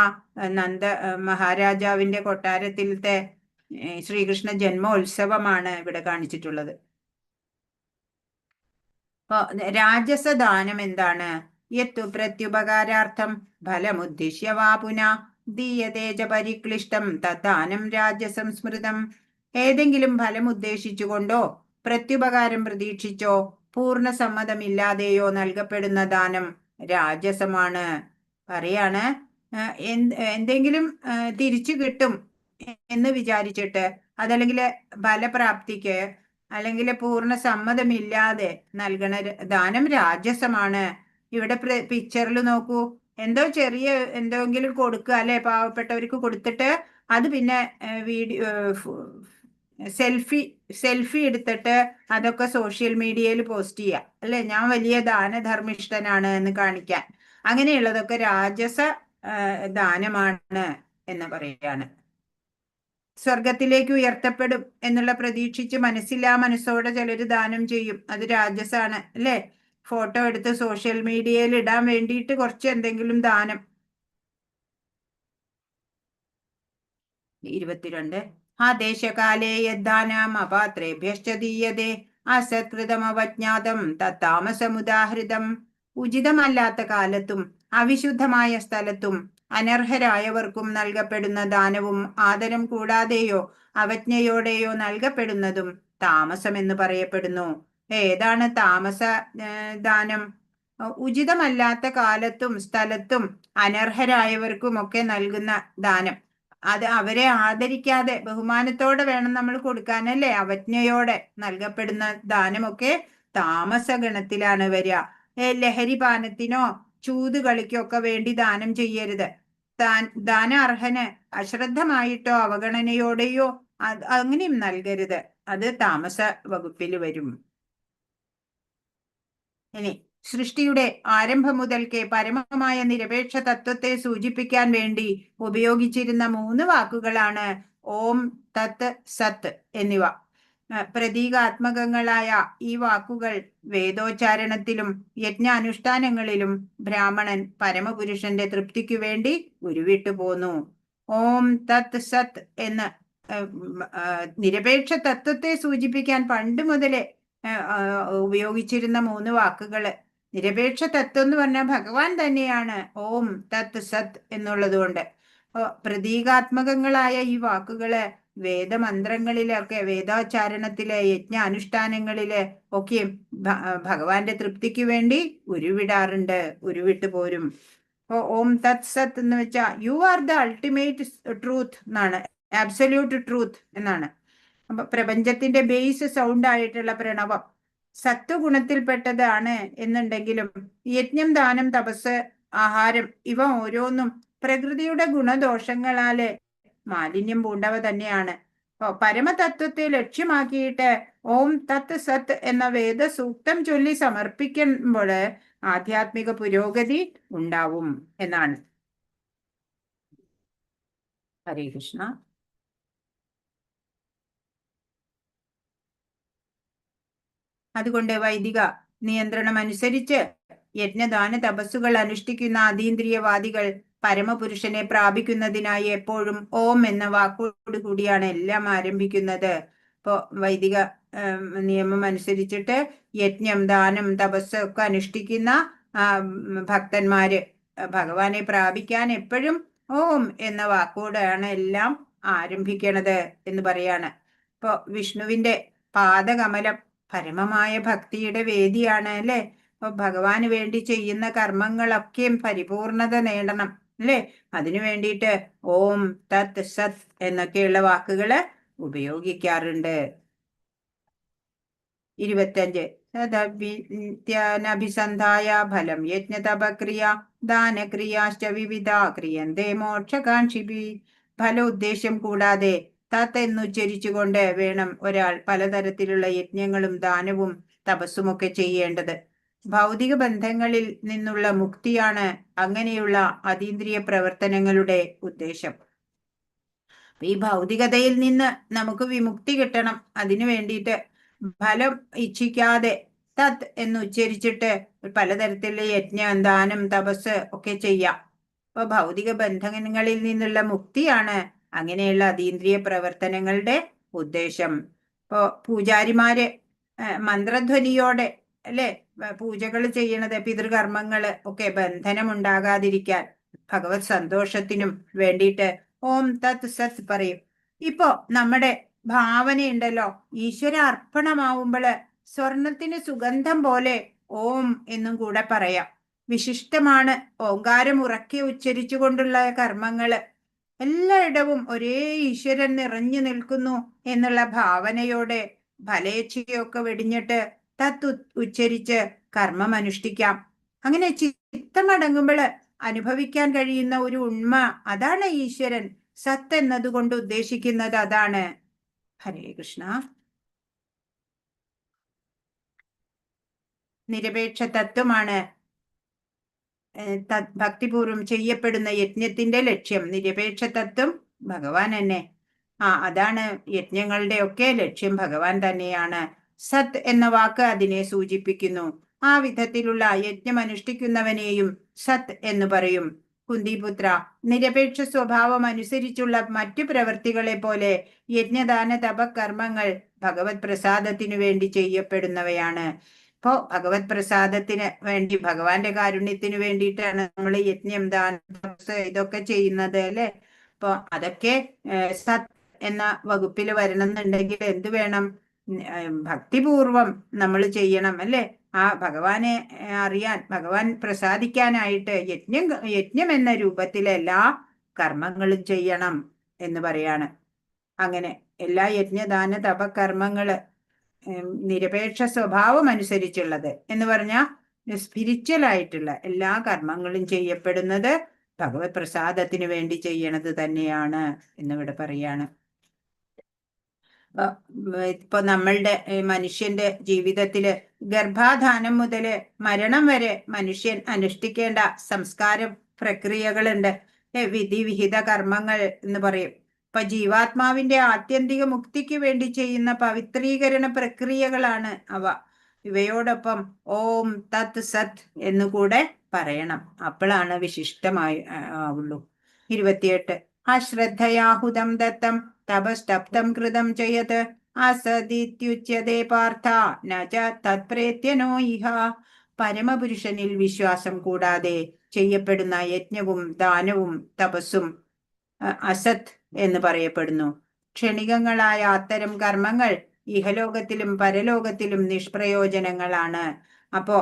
മഹാരാജാവിന്റെ കൊട്ടാരത്തിലത്തെ ശ്രീകൃഷ്ണ ജന്മോത്സവമാണ് ഇവിടെ കാണിച്ചിട്ടുള്ളത്. അപ്പൊ രാജസദാനം എന്താണ്? യത്തു പ്രത്യുപകാരാർത്ഥം ഫലമുദ്ദിശ്യ വാ പുന ദീയതേജ പരിക്ലിഷ്ടം തദ്ദാനം രാജസംസ്മൃതം. ഏതെങ്കിലും ഫലം ഉദ്ദേശിച്ചുകൊണ്ടോ പ്രത്യുപകാരം പ്രതീക്ഷിച്ചോ പൂർണ്ണ സമ്മതമില്ലാതെയോ നൽകപ്പെടുന്ന ദാനം രാജസമാണ്. പറയാണ്, എന്തെങ്കിലും തിരിച്ചു കിട്ടും എന്ന് വിചാരിച്ചിട്ട്, അതല്ലെങ്കിൽ ഫലപ്രാപ്തിക്ക് അല്ലെങ്കിൽ പൂർണ്ണ സമ്മതമില്ലാതെ നൽകണ ദാനം രാജസമാണ്. ഇവിടെ പിക്ചറിൽ നോക്കൂ, എന്തെങ്കിലും കൊടുക്കുക അല്ലെ, പാവപ്പെട്ടവർക്ക് കൊടുത്തിട്ട് അത് പിന്നെ സെൽഫി എടുത്തിട്ട് അതൊക്കെ സോഷ്യൽ മീഡിയയിൽ പോസ്റ്റ് ചെയ്യുക അല്ലെ, ഞാൻ വലിയ ദാനധർമ്മിഷ്ഠനാണ് എന്ന് കാണിക്കാൻ. അങ്ങനെയുള്ളതൊക്കെ രാജസ ദാനമാണ് എന്ന് പറയാണ്. സ്വർഗത്തിലേക്ക് ഉയർത്തപ്പെടും എന്നുള്ള പ്രതീക്ഷിച്ച് മനസ്സില്ലാ മനസ്സോടെ ചിലര് ദാനം ചെയ്യും, അത് രാജസാണ് അല്ലെ. ഫോട്ടോ എടുത്ത് സോഷ്യൽ മീഡിയയിൽ ഇടാൻ വേണ്ടിയിട്ട് കുറച്ച് എന്തെങ്കിലും ദാനം. 22 ആദേശകാലേ യദ്ദാനം അപാത്രേഭ്യശ്ച ദീയതേ അസത്കൃതമവജ്ഞാതം തത്താമസമുദാഹൃതം. ഉചിതമല്ലാത്ത കാലത്തും അവിശുദ്ധമായ സ്ഥലത്തും അനർഹരായവർക്കും നൽകപ്പെടുന്ന ദാനവും ആദരം കൂടാതെയോ അവജ്ഞയോടെയോ നൽകപ്പെടുന്നതും താമസമെന്ന് പറയപ്പെടുന്നു. ഏതാണ് താമസ ദാനം? ഉചിതമല്ലാത്ത കാലത്തും സ്ഥലത്തും അനർഹരായവർക്കുമൊക്കെ നൽകുന്ന ദാനം. അത് അവരെ ആദരിക്കാതെ ബഹുമാനത്തോടെ വേണം നമ്മൾ കൊടുക്കാനല്ലേ. അവജ്ഞയോടെ നൽകപ്പെടുന്ന ദാനമൊക്കെ താമസ ഗണത്തിലാണ് വരിക. ലഹരിപാനത്തിനോ ചൂതുകളിക്കോ ഒക്കെ വേണ്ടി ദാനം ചെയ്യരുത്. ദാനാർഹന് അശ്രദ്ധമായിട്ടോ അവഗണനയോടെയോ അങ്ങനെയും നൽകരുത്. അത് താമസ വകുപ്പിൽ വരും. ഇനി സൃഷ്ടിയുടെ ആരംഭം മുതൽക്കേ പരമമായ നിരപേക്ഷ തത്വത്തെ സൂചിപ്പിക്കാൻ വേണ്ടി ഉപയോഗിച്ചിരുന്ന 3 വാക്കുകളാണ് ഓം, തത്, സത് എന്നിവ. പ്രതീകാത്മകങ്ങളായ ഈ വാക്കുകൾ വേദോച്ചാരണത്തിലും യജ്ഞാനുഷ്ഠാനങ്ങളിലും ബ്രാഹ്മണൻ പരമപുരുഷന്റെ തൃപ്തിക്കു വേണ്ടി ഉരുവിട്ടു പോന്നു. ഓം, തത്, സത് എന്ന് നിരപേക്ഷ തത്വത്തെ സൂചിപ്പിക്കാൻ പണ്ട് മുതലേ ഉപയോഗിച്ചിരുന്ന 3 വാക്കുകള്. നിരപേക്ഷ തത്വം എന്ന് പറഞ്ഞാൽ ഭഗവാൻ തന്നെയാണ് ഓം, തത്, സത് എന്നുള്ളത് കൊണ്ട്. പ്രതീകാത്മകങ്ങളായ ഈ വാക്കുകള് വേദമന്ത്രങ്ങളിലൊക്കെ, വേദോച്ചാരണത്തിലെ യജ്ഞാനുഷ്ഠാനങ്ങളില് ഒക്കെ ഭഗവാന്റെ തൃപ്തിക്ക് വേണ്ടി ഉരുവിടാറുണ്ട്, ഉരുവിട്ടു പോരും. ഓം, തത്, സത് എന്ന് വെച്ചാൽ you are the ultimate truth എന്നാണ്, ആബ്സല്യൂട്ട് ട്രൂത്ത് എന്നാണ്. അപ്പൊ പ്രപഞ്ചത്തിന്റെ ബേസ് സൗണ്ട് ആയിട്ടുള്ള പ്രണവം സത്വഗുണത്തിൽപ്പെട്ടതാണ് എന്നുണ്ടെങ്കിലും യജ്ഞം, ദാനം, തപസ്, ആഹാരം ഇവ ഓരോന്നും പ്രകൃതിയുടെ ഗുണദോഷങ്ങളാല് മാലിന്യം പൂണ്ടവ തന്നെയാണ്. പരമതത്വത്തെ ലക്ഷ്യമാക്കിയിട്ട് ഓം, തത്, സത് എന്ന വേദസൂക്തം ചൊല്ലി സമർപ്പിക്കുമ്പോൾ ആധ്യാത്മിക പുരോഗതി ഉണ്ടാവും എന്നാണ്. ഹരേ കൃഷ്ണ. അതുകൊണ്ട് വൈദിക നിയന്ത്രണം അനുസരിച്ച് യജ്ഞദാന തപസ്സുകൾ അനുഷ്ഠിക്കുന്ന അതീന്ദ്രിയവാദികൾ പരമപുരുഷനെ പ്രാപിക്കുന്നതിനായി എപ്പോഴും ഓം എന്ന വാക്കോട് കൂടിയാണ് എല്ലാം ആരംഭിക്കുന്നത്. ഇപ്പോ വൈദിക നിയമം അനുസരിച്ചിട്ട് യജ്ഞം, ദാനം, തപസ് ഒക്കെ അനുഷ്ഠിക്കുന്ന ഭക്തന്മാര് ഭഗവാനെ പ്രാപിക്കാൻ എപ്പോഴും ഓം എന്ന വാക്കോടാണ് എല്ലാം ആരംഭിക്കണത് എന്ന് പറയാണ്. ഇപ്പൊ വിഷ്ണുവിന്റെ പാദകമലം പരമമായ ഭക്തിയുടെ വേദിയാണ് അല്ലെ. അപ്പൊ ഭഗവാന് വേണ്ടി ചെയ്യുന്ന കർമ്മങ്ങളൊക്കെയും പരിപൂർണത നേടണം അല്ലെ. അതിനു വേണ്ടിയിട്ട് ഓം, തത്, സത് എന്നൊക്കെയുള്ള വാക്കുകള് ഉപയോഗിക്കാറുണ്ട്. 25 സദഭിസന്ധായ ഫലം യജ്ഞതപക്രിയ ദാനക്രിയാശ്ച വിവിധ ക്രിയന്തേ മോക്ഷകാംക്ഷിഭി. ഫലോദ്ദേശം കൂടാതെ തത് എന്നുച്ചരിച്ചുകൊണ്ട് വേണം ഒരാൾ പലതരത്തിലുള്ള യജ്ഞങ്ങളും ദാനവും തപസ്സുമൊക്കെ ചെയ്യേണ്ടത്. ഭൗതിക ബന്ധങ്ങളിൽ നിന്നുള്ള മുക്തിയാണ് അങ്ങനെയുള്ള അതീന്ദ്രിയ പ്രവർത്തനങ്ങളുടെ ഉദ്ദേശം. ഈ ഭൗതികതയിൽ നിന്ന് നമുക്ക് വിമുക്തി കിട്ടണം. അതിനു വേണ്ടിയിട്ട് ഫലം ഇച്ഛിക്കാതെ തത് എന്ന് ഉച്ചരിച്ചിട്ട് പലതരത്തിലുള്ള യജ്ഞം, ദാനം, തപസ് ഒക്കെ ചെയ്യാം. അപ്പൊ ഭൗതിക ബന്ധങ്ങളിൽ നിന്നുള്ള മുക്തിയാണ് അങ്ങനെയുള്ള അതീന്ദ്രിയ പ്രവർത്തനങ്ങളുടെ ഉദ്ദേശം. ഇപ്പോ പൂജാരിമാര് മന്ത്രധ്വനിയോടെ അല്ലെ പൂജകൾ ചെയ്യണത്, പിതൃകർമ്മങ്ങള് ഒക്കെ ബന്ധനമുണ്ടാകാതിരിക്കാൻ ഭഗവത് സന്തോഷത്തിനും വേണ്ടിയിട്ട് ഓം, തത്, സത് പറയും. ഇപ്പോ നമ്മുടെ ഭാവനയുണ്ടല്ലോ, ഈശ്വര അർപ്പണമാവുമ്പോള് സ്വർണത്തിന് സുഗന്ധം പോലെ ഓം എന്നും കൂടെ പറയാം. വിശിഷ്ടമാണ് ഓങ്കാരം ഉറക്കെ ഉച്ചരിച്ചുകൊണ്ടുള്ള കർമ്മങ്ങള്. എല്ലായിടവും ഒരേ ഈശ്വരൻ നിറഞ്ഞു നിൽക്കുന്നു എന്നുള്ള ഭാവനയോടെ ഫലേച്ഛയൊക്കെ വെടിഞ്ഞിട്ട് തത് ഉച്ചരിച്ച് കർമ്മം അനുഷ്ഠിക്കാം. അങ്ങനെ ചിത്തമടങ്ങുമ്പോൾ അനുഭവിക്കാൻ കഴിയുന്ന ഒരു ഉണ്മ, അതാണ് ഈശ്വരൻ. സത്ത് എന്നതുകൊണ്ട് ഉദ്ദേശിക്കുന്നത് അതാണ്. ഹരേ കൃഷ്ണ. നിരപേക്ഷ തത്വമാണ് ഭക്തിപൂർവം ചെയ്യപ്പെടുന്ന യജ്ഞത്തിന്റെ ലക്ഷ്യം. നിരപേക്ഷ തത്വം ഭഗവാൻ തന്നെ. അതാണ് യജ്ഞങ്ങളുടെ ഒക്കെ ലക്ഷ്യം, ഭഗവാൻ തന്നെയാണ്. സത് എന്ന വാക്ക് അതിനെ സൂചിപ്പിക്കുന്നു. ആ വിധത്തിലുള്ള യജ്ഞം അനുഷ്ഠിക്കുന്നവനെയും സത് എന്ന് പറയും. കുന്തിപുത്ര, നിരപേക്ഷ സ്വഭാവം അനുസരിച്ചുള്ള മറ്റു പ്രവൃത്തികളെ പോലെ യജ്ഞദാന തപകർമ്മങ്ങൾ ഭഗവത് പ്രസാദത്തിനു വേണ്ടി ചെയ്യപ്പെടുന്നവയാണ്. ഇപ്പോ ഭഗവത് പ്രസാദത്തിന് വേണ്ടി ഭഗവാന്റെ കാരുണ്യത്തിന് വേണ്ടിയിട്ടാണ് നമ്മൾ യജ്ഞം ദാനം തപസ് ഇതൊക്കെ ചെയ്യുന്നത് അല്ലെ. അപ്പൊ അതൊക്കെ സത് എന്ന വകുപ്പിൽ വരണം എന്നുണ്ടെങ്കിൽ എന്ത് വേണം? ഭക്തിപൂർവം നമ്മൾ ചെയ്യണം അല്ലെ. ആ ഭഗവാനെ അറിയാൻ, ഭഗവാൻ പ്രസാദിക്കാനായിട്ട് യജ്ഞം എന്ന രൂപത്തിൽ എല്ലാ കർമ്മങ്ങളും ചെയ്യണം എന്ന് പറയാണ്. അങ്ങനെ എല്ലാ യജ്ഞദാന തപകർമ്മങ്ങള് നിരപേക്ഷ സ്വഭാവം അനുസരിച്ചുള്ളത് എന്ന് പറഞ്ഞാൽ സ്പിരിച്വൽ ആയിട്ടുള്ള എല്ലാ കർമ്മങ്ങളും ചെയ്യപ്പെടുന്നത് ഭഗവത് പ്രസാദത്തിന് വേണ്ടി ചെയ്യണത് തന്നെയാണ് എന്നിവിടെ പറയാണ്. ഇപ്പൊ നമ്മളുടെ മനുഷ്യന്റെ ജീവിതത്തില് ഗർഭാധാനം മുതല് മരണം വരെ മനുഷ്യൻ അനുഷ്ഠിക്കേണ്ട സംസ്കാര പ്രക്രിയകളുണ്ട്. വിധിവിഹിത കർമ്മങ്ങൾ എന്ന് പറയും. ഇപ്പൊ ജീവാത്മാവിന്റെ ആത്യന്തിക മുക്തിക്ക് വേണ്ടി ചെയ്യുന്ന പവിത്രീകരണ പ്രക്രിയകളാണ് അവ. ഇവയോടൊപ്പം ഓം തത് സത് എന്നുകൂടെ പറയണം. അപ്പോഴാണ് വിശിഷ്ടമായി ആവുള്ളൂ. 28 അശ്രദ്ധയാഹുതം ദത്തം തപസ്തപ്തം കൃതം ചെയ്യത് അസദിത്യുച്യതേ പാർത്ഥ നച തത്പ്രേത്യനോ ഇഹ. പരമപുരുഷനിൽ വിശ്വാസം കൂടാതെ ചെയ്യപ്പെടുന്ന യജ്ഞവും ദാനവും തപസ്സും അസത് എന്ന് പറയപ്പെടുന്നു. ക്ഷണികങ്ങളായ അത്തരം കർമ്മങ്ങൾ ഇഹലോകത്തിലും പരലോകത്തിലും നിഷ്പ്രയോജനങ്ങളാണ്. അപ്പോ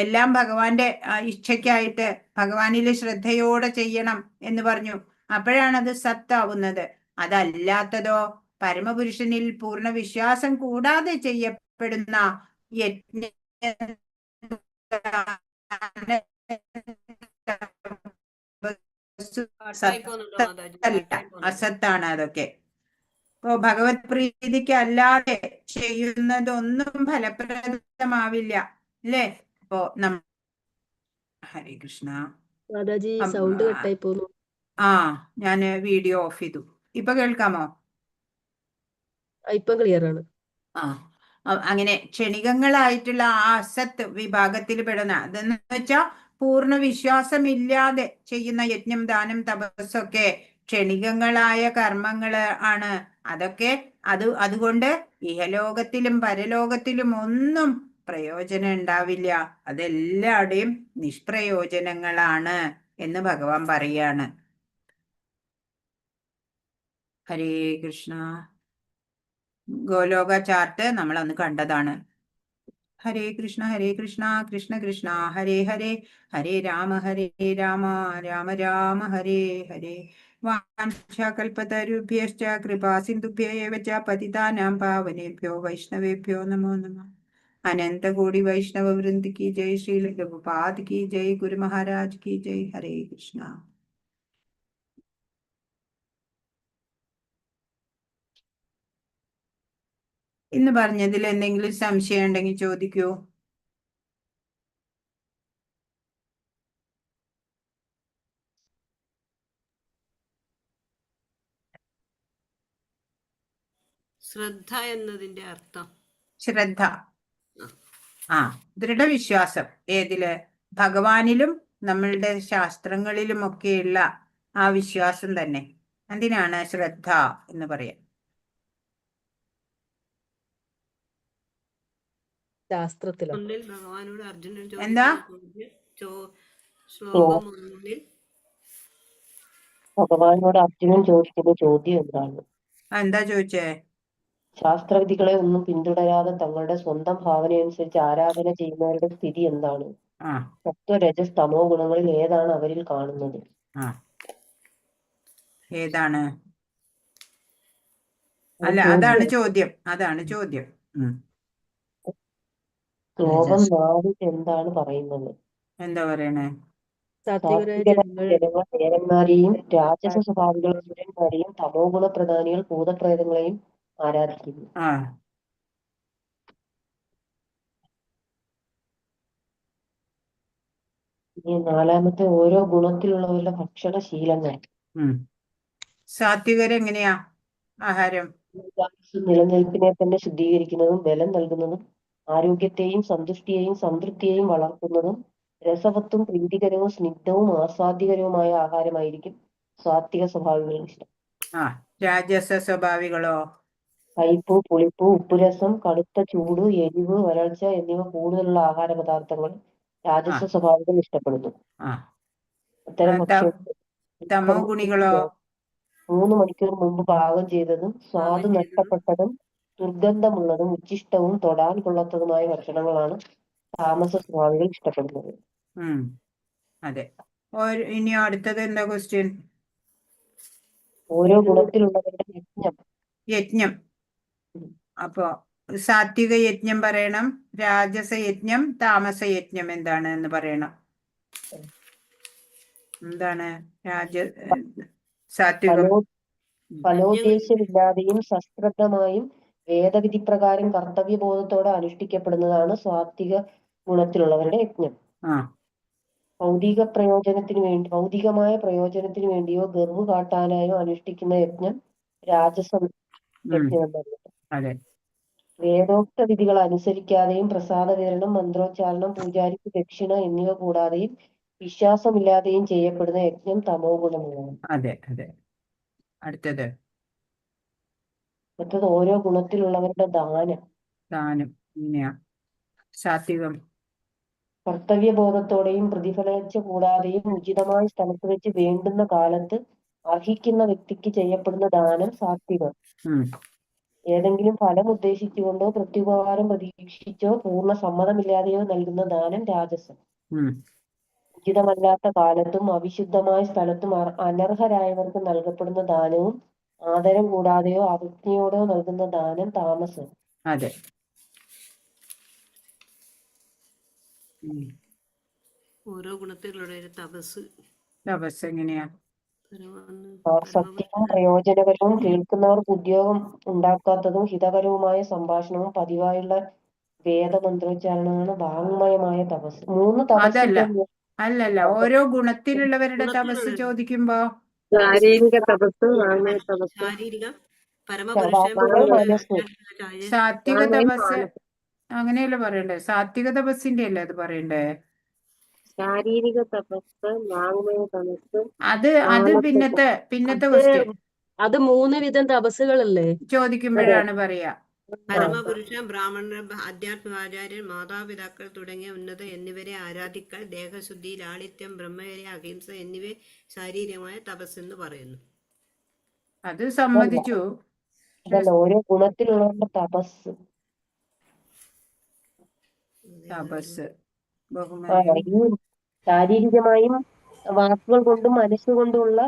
എല്ലാം ഭഗവാന്റെ ഇച്ഛയ്ക്കായിട്ട് ഭഗവാനിൽ ശ്രദ്ധയോടെ ചെയ്യണം എന്ന് പറഞ്ഞു. അപ്പോഴാണത് സത്താവുന്നത്. അതല്ലാത്തതോ പരമപുരുഷനിൽ പൂർണ്ണ വിശ്വാസം കൂടാതെ ചെയ്യപ്പെടുന്ന യജ്ഞ അസത്താണ് അതൊക്കെ. ഇപ്പോ ഭഗവത് പ്രീതിക്ക് അല്ലാതെ ചെയ്യുന്നതൊന്നും ഫലപ്രദമാവില്ല അല്ലേ. ഇപ്പോ ഹരേ കൃഷ്ണ. മാതാജി സൗണ്ട് കട്ടായി പോന്നു. ഞാന് വീഡിയോ ഓഫ് ചെയ്തു. ഇപ്പൊ കേൾക്കാമോ? ഇപ്പൊ ക്ലിയർ ആണ്. അങ്ങനെ ക്ഷണികങ്ങളായിട്ടുള്ള ആ അസത്ത് വിഭാഗത്തിൽ പെടുന്ന അതെന്ന് വെച്ചാൽ പൂർണ്ണ വിശ്വാസമില്ലാതെ ചെയ്യുന്ന യജ്ഞം ദാനം തപസ്സൊക്കെ ക്ഷണികങ്ങളായ കർമ്മങ്ങള് ആണ്. അതൊക്കെ അതുകൊണ്ട് ഇഹലോകത്തിലും പരലോകത്തിലും ഒന്നും പ്രയോജനം ഉണ്ടാവില്ല. അതെല്ലാവരുടെയും നിഷ്പ്രയോജനങ്ങളാണ് എന്ന് ഭഗവാൻ പറയാണ്. ഹരേ കൃഷ്ണ. ഗോലോക ചാർട്ട് നമ്മൾ അന്ന് കണ്ടതാണ്. ഹരേ കൃഷ്ണ കൃഷ്ണ കൃഷ്ണ ഹരേ ഹരേ, ഹരേ രാമ രാമ രാമ ഹരേ ഹരേ. വാഞ്ചാകൽപതരുഭ്യശ്ച കൃപാ സിന്ധുഭ്യ ഏവ ച പതിതാനാം പാവനേഭ്യോ വൈഷ്ണവേഭ്യോ നമോ നമഃ. അനന്തകോടി വൈഷ്ണവ വൃന്ദ കി ജയ്. ശ്രീല പ്രഭുപാദ് കി ജയ്. ഗുരു മഹാരാജ് കി ജയ്. ഹരേ കൃഷ്ണ. ഇന്ന് പറഞ്ഞതിൽ എന്തെങ്കിലും സംശയം ഉണ്ടെങ്കിൽ ചോദിക്കൂ. ശ്രദ്ധ എന്നതിന്റെ അർത്ഥം? ശ്രദ്ധ, ദൃഢവിശ്വാസം. ഏതില്? ഭഗവാനിലും നമ്മളുടെ ശാസ്ത്രങ്ങളിലും ഒക്കെയുള്ള ആ വിശ്വാസം തന്നെ. അതിനാണ് ശ്രദ്ധ എന്ന് പറയാം. ശാസ്ത്രത്തിലോ? ഭഗവാനോട് അർജുനൻ എന്താ? ശ്ലോകം 1 ഭഗവാനോട് അർജുനൻ ചോദിക്കുന്ന ചോദ്യം എന്താണ്? എന്താ ചോദിച്ചേ? ശാസ്ത്രവിധികളെ ഒന്നും പിന്തുടരാതെ തങ്ങളുടെ സ്വന്തം ഭാവനയനുസരിച്ച് ആരാധന ചെയ്യുന്നവരുടെ സ്ഥിതി എന്താണ്? സത്വ രജസ് തമോ ഗുണങ്ങളിൽ ഏതാണ് അവരിൽ കാണുന്നത്? ഏതാണ്? അല്ല, അതാണ് ചോദ്യം. ശ്ലോകം 4 എന്താണ് പറയുന്നത്? എന്താ പറയണേ? സാത്വികരായ ജനങ്ങൾ ദേവന്മാരെയും രാജസ സ്വഭാവികൾ സൂര്യന്മാരെയും തമോ ഗുണ പ്രധാനികൾ ഭൂതപ്രേതങ്ങളെയും ആരാധിക്കുന്നു. ഇനി 4-മത്തെ ഓരോ ഗുണത്തിലുള്ളവരുടെ ഭക്ഷണശീലങ്ങൾ. സാത്വികരെങ്ങനെയാ ആഹാരം? നിലനിൽപ്പിനെ തന്നെ ശുദ്ധീകരിക്കുന്നതും ബലം നൽകുന്നതും ആരോഗ്യത്തെയും സന്തുഷ്ടിയെയും സംതൃപ്തിയെയും വളർത്തുന്നതും രസവത്തും പ്രീതികരവും സ്നിഗ്ധവും ആസ്വാദ്യകരവുമായ ആഹാരമായിരിക്കും സാത്വിക സ്വഭാവികളുടെ ഇഷ്ടം. രാജസ സ്വഭാവികളോ? കയ്പ്, പുളിപ്പ്, ഉപ്പുരസം, കടുത്ത ചൂട്, എരിവ്, വരൾച്ച എന്നിവ കൂടുതലുള്ള ആഹാര പദാർത്ഥങ്ങൾ രാജസ സ്വഭാവത്തിൽ ഇഷ്ടപ്പെടുന്നു. അത്തരം ഭക്ഷണം തമോ ഗുണികളോ 3 മണിക്കൂർ മുമ്പ് പാകം ചെയ്തതും സ്വാദ് നഷ്ടപ്പെട്ടതും ദുർഗന്ധമുള്ളതും ഉച്ഛിഷ്ടവും തൊടാൻ കൊള്ളാത്തതുമായ ഭക്ഷണങ്ങളാണ് താമസ സ്വഭാവികൾ ഇഷ്ടപ്പെടുന്നത്. അതെ. ഇനി അടുത്തത് എന്താ ക്വസ്റ്റ്യൻ? ഓരോ ഗുണത്തിലുള്ളവരുടെ യജ്ഞം. അപ്പോ സാത്വിക യജ്ഞം പറയണം, രാജസ യജ്ഞം, താമസ യജ്ഞം എന്താണ് എന്ന് പറയണം. എന്താണ് സാത്വികം? ഫലോദ്ദേശമില്ലാതെയും സശ്രദ്ധമായും വേദവിധി പ്രകാരം കർത്തവ്യബോധത്തോടെ അനുഷ്ഠിക്കപ്പെടുന്നതാണ് സാത്വിക ഗുണത്തിലുള്ളവരുടെ യജ്ഞം. ഭൗതികമായ പ്രയോജനത്തിന് വേണ്ടിയോ ഗർവ് കാട്ടാനായോ അനുഷ്ഠിക്കുന്ന യജ്ഞം രാജസം യജ്ഞം എന്നറിയപ്പെടുന്നു. വേദോക്ത വിധികൾ അനുസരിക്കാതെയും പ്രസാദ വിതരണം, മന്ത്രോച്ചാരണം, പൂജാരിക്ക് ദക്ഷിണ എന്നിവ കൂടാതെയും വിശ്വാസമില്ലാതെയും ചെയ്യപ്പെടുന്ന യജ്ഞം തമോ ഗുണമുള്ളതാണ്. അതെ. അടുത്തത് ഓരോ ഗുണത്തിലുള്ളവരുടെ ദാനം. ഇങ്ങനെയാ സാത്വികം. കർത്തവ്യബോധത്തോടെയും പ്രതിഫലേച്ഛ കൂടാതെയും ഉചിതമായ സ്ഥലത്ത് വെച്ച് വേണ്ടുന്ന കാലത്ത് അർഹിക്കുന്ന വ്യക്തിക്ക് ചെയ്യപ്പെടുന്ന ദാനം സാത്വികം. ഏതെങ്കിലും ഫലം ഉദ്ദേശിച്ചുകൊണ്ടോ പ്രത്യുപകാരം പ്രതീക്ഷിച്ചോ പൂർണ്ണ സമ്മതമില്ലാതെയോ നൽകുന്ന ദാനം രാജസം. ഉചിതമല്ലാത്ത കാലത്തും അവിശുദ്ധമായ സ്ഥലത്തും അനർഹരായവർക്ക് നൽകപ്പെടുന്ന ദാനവും ആദരം കൂടാതെയോ അവജ്ഞയോടോ നൽകുന്ന ദാനം താമസം. അതെ. ഓരോ ഗുണത്തിലുള്ള ഒരു തപസ് എങ്ങനെയാ? സത്യവും പ്രയോജനകരവും കേൾക്കുന്നവർക്ക് ഉദ്യോഗം ഉണ്ടാക്കാത്തതും ഹിതകരവുമായ സംഭാഷണവും പതിവായുള്ള വേദമന്ത്രോച്ചാരണമാണ് വാങ്മയമായ തപസ്. 3 തപസ്സിന്റെ അല്ലല്ല, ഓരോ ഗുണത്തിലുള്ളവരുടെ തപസ് ചോദിക്കുമ്പോ ശാരീരിക തപസ്, വാങ്മയ തപസ്, ശാരീരിക, സാത്വിക തപസ് അങ്ങനെയല്ലേ പറയണ്ടേ? സാത്വിക തപസ്സിന്റെ അല്ലേ അത് പറയണ്ടേ? ശാരീരിക തപസ്, വാങ്മയ തപസ്, അത് പിന്നത്തെ ക്വസ്റ്റ്യൻ. അത് 3 വിധം തപസ്സുകളല്ലേ ചോദിക്കുമ്പോഴാണ് പറയാ. പരമപുരുഷ, ബ്രാഹ്മണർ, ആധ്യാത്മികാചാര്യർ, മാതാപിതാക്കൾ തുടങ്ങിയ ഉന്നത എന്നിവരെ ആരാധിക്കൽ, ദേഹശുദ്ധി, ലാളിത്യം, ബ്രഹ്മചര്യ, അഹിംസ എന്നിവ ശാരീരികമായ തപസ് എന്ന് പറയുന്നു. അത് സമ്മതിച്ചു. ഓരോ ഗുണത്തിലുള്ളവരുടെ തപസ് ശാരീരികമായും വാക്കുകൾ കൊണ്ടും മനസ്സുകൊണ്ടുമുള്ള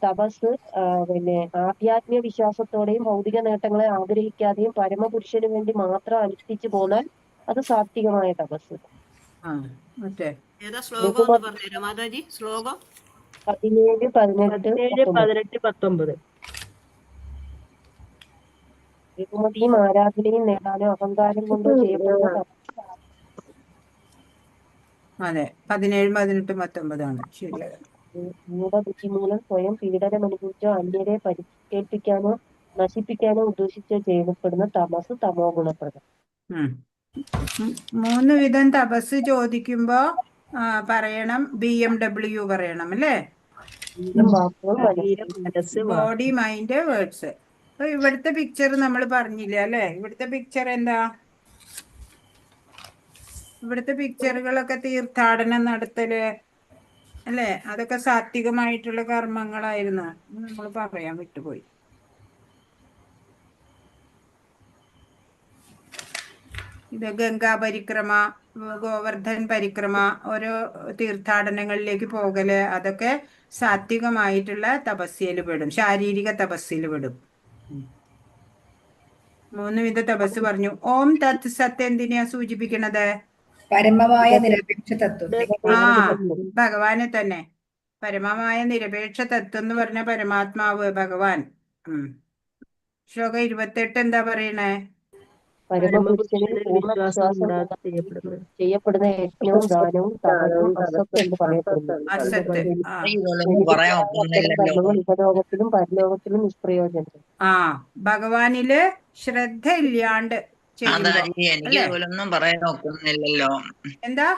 തപസ് ആധ്യാത്മിക വിശ്വാസത്തോടെയും ഭൗതിക നേട്ടങ്ങളെ ആഗ്രഹിക്കാതെയും പരമപുരുഷന് വേണ്ടി മാത്രം അനുഷ്ഠിച്ചു പോന്നാൽ അത് സാത്വികമായ തപസ്. 17, 18, 19. ബഹുമതിയും ആരാധനയും നേടാനോ അഹങ്കാരം കൊണ്ടോ ചെയ്യപ്പെടുന്ന തപസ്. അതെ, 17, 18, 19 ശരിയാണ്. മൂഢബുദ്ധി മൂലം സ്വയം പീഡനം അനുഭവിച്ചോ അന്യരെ പരിക്കേൽപ്പിക്കാനോ നശിപ്പിക്കാനോ ഉദ്ദേശിച്ചോ ചെയ്യപ്പെടുന്ന തമസ് തമോ ഗുണപ്രദം. 3 വിധം തപസ് ചോദിക്കുമ്പോ പറയണം BMW പറയണം അല്ലേ? Body, mind, words. അപ്പൊ ഇവിടുത്തെ പിക്ചർ നമ്മൾ പറഞ്ഞില്ല അല്ലേ? ഇവിടുത്തെ പിക്ചർ എന്താ? ഇവിടുത്തെ പിക്ചറുകളൊക്കെ തീർത്ഥാടനം നടത്തല് അല്ലേ? അതൊക്കെ സാത്വികമായിട്ടുള്ള കർമ്മങ്ങളായിരുന്നു. നമ്മൾ പറയാൻ വിട്ടുപോയി. ഇത് ഗംഗാ പരിക്രമ, ഗോവർദ്ധൻ പരിക്രമ, ഓരോ തീർത്ഥാടനങ്ങളിലേക്ക് പോകല്, അതൊക്കെ സാത്വികമായിട്ടുള്ള തപസ്യയിൽ പെടും, ശാരീരിക തപസ്യയിൽ പെടും. 3 വിധ തപസ് പറഞ്ഞു. ഓം തത് സത്ത് എന്തിനെയാ സൂചിപ്പിക്കണത്? പരമമായ നിരപേക്ഷ തത്വത്തെ. ഭഗവാനെ തന്നെ. പരമമായ നിരപേക്ഷ തത്വം എന്ന് പറഞ്ഞ പരമാത്മാവ് ഭഗവാൻ. ശ്ലോകം 28 എന്താ പറയണേ? പരമപുരുഷനിൽ പൂർണ്ണ വിശ്വാസം ചെയ്യപ്പെടുന്ന യജ്ഞവും ദാനവും തപസ്സും അസത്ത് എന്ന് പറയപ്പെടുന്നു. ഇഹലോകത്തിലും പരലോകത്തിലും നിഷ്പ്രയോജനം. ഭഗവാനില് ശ്രദ്ധ ഇല്ലാണ്ട് എനിക്ക് പോലൊന്നും പറയാൻ ഒക്കുന്നില്ലല്ലോ. എന്താ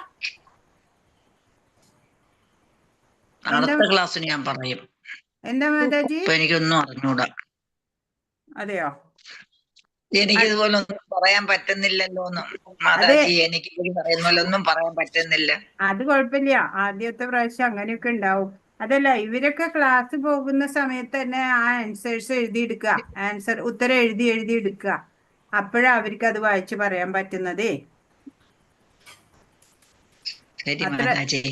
അടുത്ത ക്ലാസ് ഞാൻ പറയും. എന്താ മാതാജി? എനിക്കൊന്നും അറിഞ്ഞൂടാ. അതെയോ? എനിക്കിതുപോലെ ഒന്നും പറയാൻ പറ്റുന്നില്ലല്ലോ എന്നും അതെ മാതാജി, എനിക്ക് ഈ പറയുന്ന പോലെ ഒന്നും പറയാൻ പറ്റുന്നില്ല. അത് കുഴപ്പമില്ല. ആദ്യത്തെ പ്രാവശ്യം അങ്ങനെയൊക്കെ ഉണ്ടാവും. അതല്ല, ഇവരൊക്കെ ക്ലാസ് പോകുന്ന സമയത്ത് തന്നെ ആ ആൻസേഴ്സ് എഴുതിയെടുക്കുക, ഉത്തരം എഴുതി എടുക്കുക. അപ്പോഴാ അവർക്ക് അത് വായിച്ച് പറയാൻ പറ്റുന്നതേ. ശരി അത്ര മാതാജി.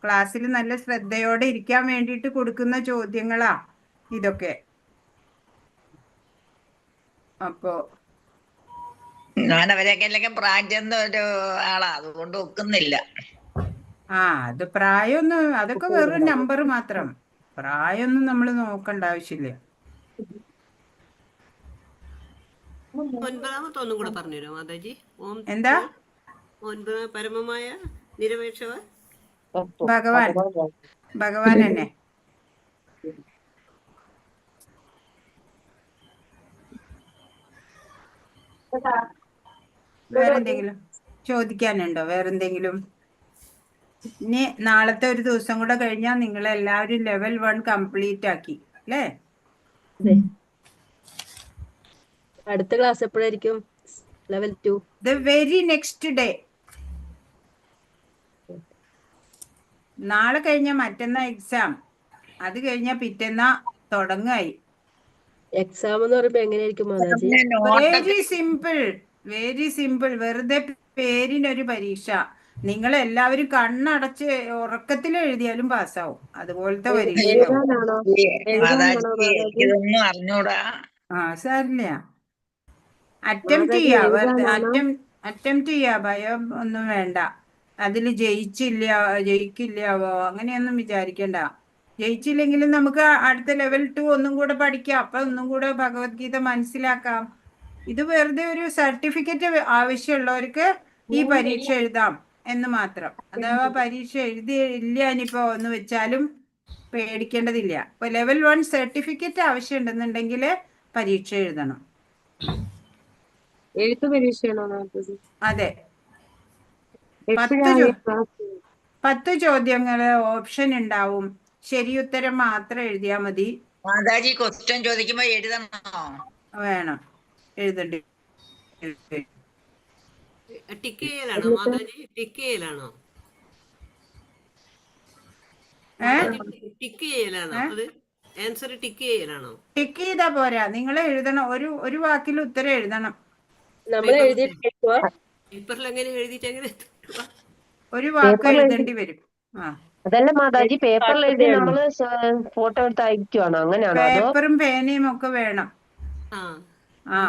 ക്ലാസ്സിൽ നല്ല ശ്രദ്ധയോടെ ഇരിക്കാൻ വേണ്ടിയിട്ട് കൊടുക്കുന്ന ചോദ്യങ്ങളാ ഇതൊക്കെ. അപ്പോ ഞാൻ അവരെയൊക്കെ അല്ലെങ്കിൽ പ്രായം ചെന്ന ഒരു ആളാ, അതുകൊണ്ട് ഒക്കുന്നില്ല. അത് പ്രായമൊന്നും, അതൊക്കെ വെറും നമ്പർ മാത്രം. പ്രായമൊന്നും നമ്മൾ നോക്കേണ്ട ആവശ്യമില്ല. ഒൻപതാമത്തെ ഒന്നും കൂടെ പറഞ്ഞുതരോ മാതാജി? എന്താ? ഒൻപത് പരമമായ നിരപേക്ഷവ ഭഗവാൻ തന്നെ. വേറെന്തെങ്കിലും ചോദിക്കാനുണ്ടോ? വേറെന്തെങ്കിലും? ഇനി നാളത്തെ ഒരു ദിവസം കൂടെ കഴിഞ്ഞാൽ നിങ്ങൾ എല്ലാവരും ലെവൽ 1 കംപ്ലീറ്റ് ആക്കി അല്ലേ? അടുത്ത ക്ലാസ് എപ്പോഴായിരിക്കും? Level 2 the very next day. നാളെ കഴിഞ്ഞ മറ്റന്നാ എക്സാം, അത് കഴിഞ്ഞ പിറ്റന്നാ തുടങ്ങായി. എക്സാം എന്ന് പറയുമ്പോ എങ്ങനെയായിരിക്കും മാതാജി? Very simple. വെറുതെ പേരിനൊരു പരീക്ഷ. നിങ്ങൾ എല്ലാവരും കണ്ണടച്ച് ഉറക്കത്തിൽ എഴുതിയാലും പാസ്സാവും. അതുപോലത്തെ പരീക്ഷയാവും. മാതാജി, എനിക്കിതൊന്നും അറിഞ്ഞൂടാ. സാരില്ല. അറ്റംപ്റ്റ് ചെയ്യാ, വെറുതെ അറ്റംപ്റ്റ് ചെയ്യാ. ഭയം ഒന്നും വേണ്ട. അതിൽ ജയിക്കില്ലാവോ അങ്ങനെയൊന്നും വിചാരിക്കണ്ട. ജയിച്ചില്ലെങ്കിലും നമുക്ക് അടുത്ത ലെവൽ 2 ഒന്നും കൂടെ പഠിക്കാം. അപ്പൊ ഒന്നും കൂടെ ഭഗവത്ഗീത മനസ്സിലാക്കാം. ഇത് വെറുതെ ഒരു സർട്ടിഫിക്കറ്റ് ആവശ്യമുള്ളവർക്ക് ഈ പരീക്ഷ എഴുതാം എന്ന് മാത്രം. അഥവാ പരീക്ഷ എഴുതിയില്ല ഇനിയിപ്പോ എന്ന് വെച്ചാലും പേടിക്കേണ്ടതില്ല. ഇപ്പൊ ലെവൽ 1 സർട്ടിഫിക്കറ്റ് ആവശ്യമുണ്ടെന്നുണ്ടെങ്കിൽ പരീക്ഷ എഴുതണം. എഴുത്ത് പരീക്ഷയാണോ മാതാജി? അതെ. 10 ചോദ്യങ്ങള് ഓപ്ഷൻ ഉണ്ടാവും. ശരിയുത്തരം മാത്രം എഴുതിയാ മതി. മാതാജി, ക്വസ്റ്റ്യൻ ചോദിക്കുമ്പോ എഴുതണോ? വേണം, എഴുതണ്ടി. ടിക്ക് ചെയ്യലാണോ മാതാജി? ടിക്ക് ചെയ്യലാണോ? ടിക്ക് ചെയ്യലാണോ? അത് ആൻസർ ടിക്ക് ചെയ്യലാണോ? ടിക്ക് ചെയ്താ പോരാ, നിങ്ങൾ എഴുതണം. ഒരു വാക്കിൽ ഉത്തരം എഴുതണം. നമ്മൾ എഴുതിയിട്ട് പേപ്പറിൽ എങ്ങനെ എഴുതിയിട്ട് എങ്ങനെ? ഒരു വാക്ക് എഴുതേണ്ടി വരും. അതല്ല മാതാജി, പേപ്പറിൽ എഴുതി നമ്മള് ഫോട്ടോ എടുത്ത് അയക്കുവാണോ? അങ്ങനെയാണോ? പേപ്പറും പേനയും ഒക്കെ വേണം.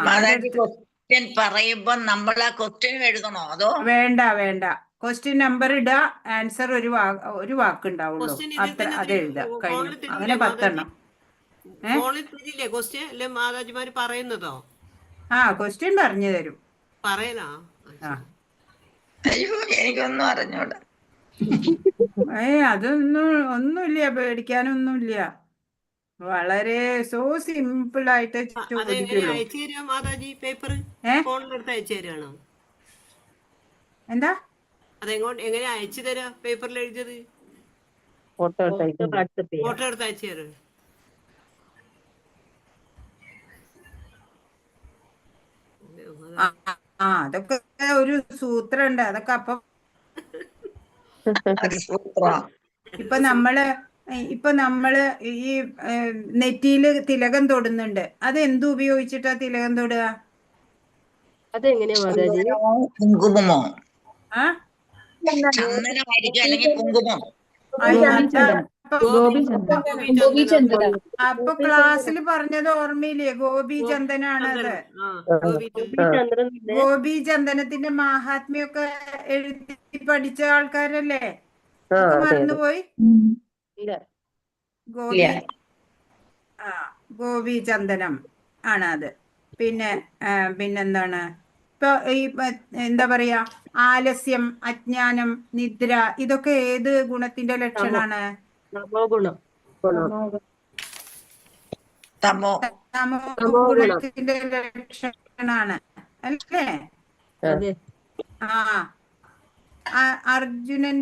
മാതാജി, ക്വസ്റ്റ്യൻ പറയുമ്പോ നമ്മൾ ആ ക്വസ്റ്റ്യൻ എഴുതണോ അതോ? വേണ്ട. ക്വസ്റ്റ്യൻ നമ്പർ ഇടുക, ആൻസർ ഒരു വാക്ക് ഉണ്ടാവുള്ളൂ. അത് എഴുതാം. കഴിഞ്ഞു. അങ്ങനെ 10 എണ്ണം. ക്വസ്റ്റ്യൻ അല്ലെ മാതാജിമാര് പറയുന്നതോ? ക്വസ്റ്റ്യൻ പറഞ്ഞു തരും. പറയലാ? അയ്യോ, എനിക്കൊന്നും അറിഞ്ഞൂടാ. ഒന്നുമില്ല, പേടിക്കാനൊന്നുമില്ല. വളരെ സിമ്പിൾ ആയിട്ട് ചോദിക്കുള്ളൂ. അയച്ചു തരുമോ മാതാജി പേപ്പർ? ഫോണിലെടുത്ത് അയച്ചു തരുവാണോ? എന്താ? എങ്ങനെ അയച്ചു തരാ? പേപ്പറിൽ എഴുതിയത് ഫോട്ടോ എടുത്ത് അയച്ചു തരും. അതൊക്കെ ഒരു സൂത്രം ഉണ്ട്. അതൊക്കെ അപ്പം ഇപ്പൊ നമ്മള് ഈ നെറ്റിയില് തിലകം തൊടുന്നുണ്ട്. അത് എന്ത് ഉപയോഗിച്ചിട്ടാ തിലകം തൊടുക? അതെങ്ങനെയാ മാതാജി? കുങ്കുമമോ? ചന്ദനമായിരിക്കും, അല്ലെങ്കിൽ കുങ്കുമം. അപ്പൊ ക്ലാസ്സിൽ പറഞ്ഞത് ഓർമ്മയില്ലേ? ഗോപീചന്ദനാണത്. ഗോപീചന്ദനത്തിന്റെ മാഹാത്മ്യമൊക്കെ എഴുതി പഠിച്ച ആൾക്കാരല്ലേ? മറന്നുപോയി? ഗോപീചന്ദനം ആണ് അത്. പിന്നെന്താണ് ഇപ്പൊ ഈ എന്താ പറയാ, ആലസ്യം, അജ്ഞാനം, നിദ്ര, ഇതൊക്കെ ഏത് ഗുണത്തിന്റെ ലക്ഷണാണ്? തമോ ഗുണത്തിന്റെ ലക്ഷണാണ് അല്ലേ? അർജുനന്റെ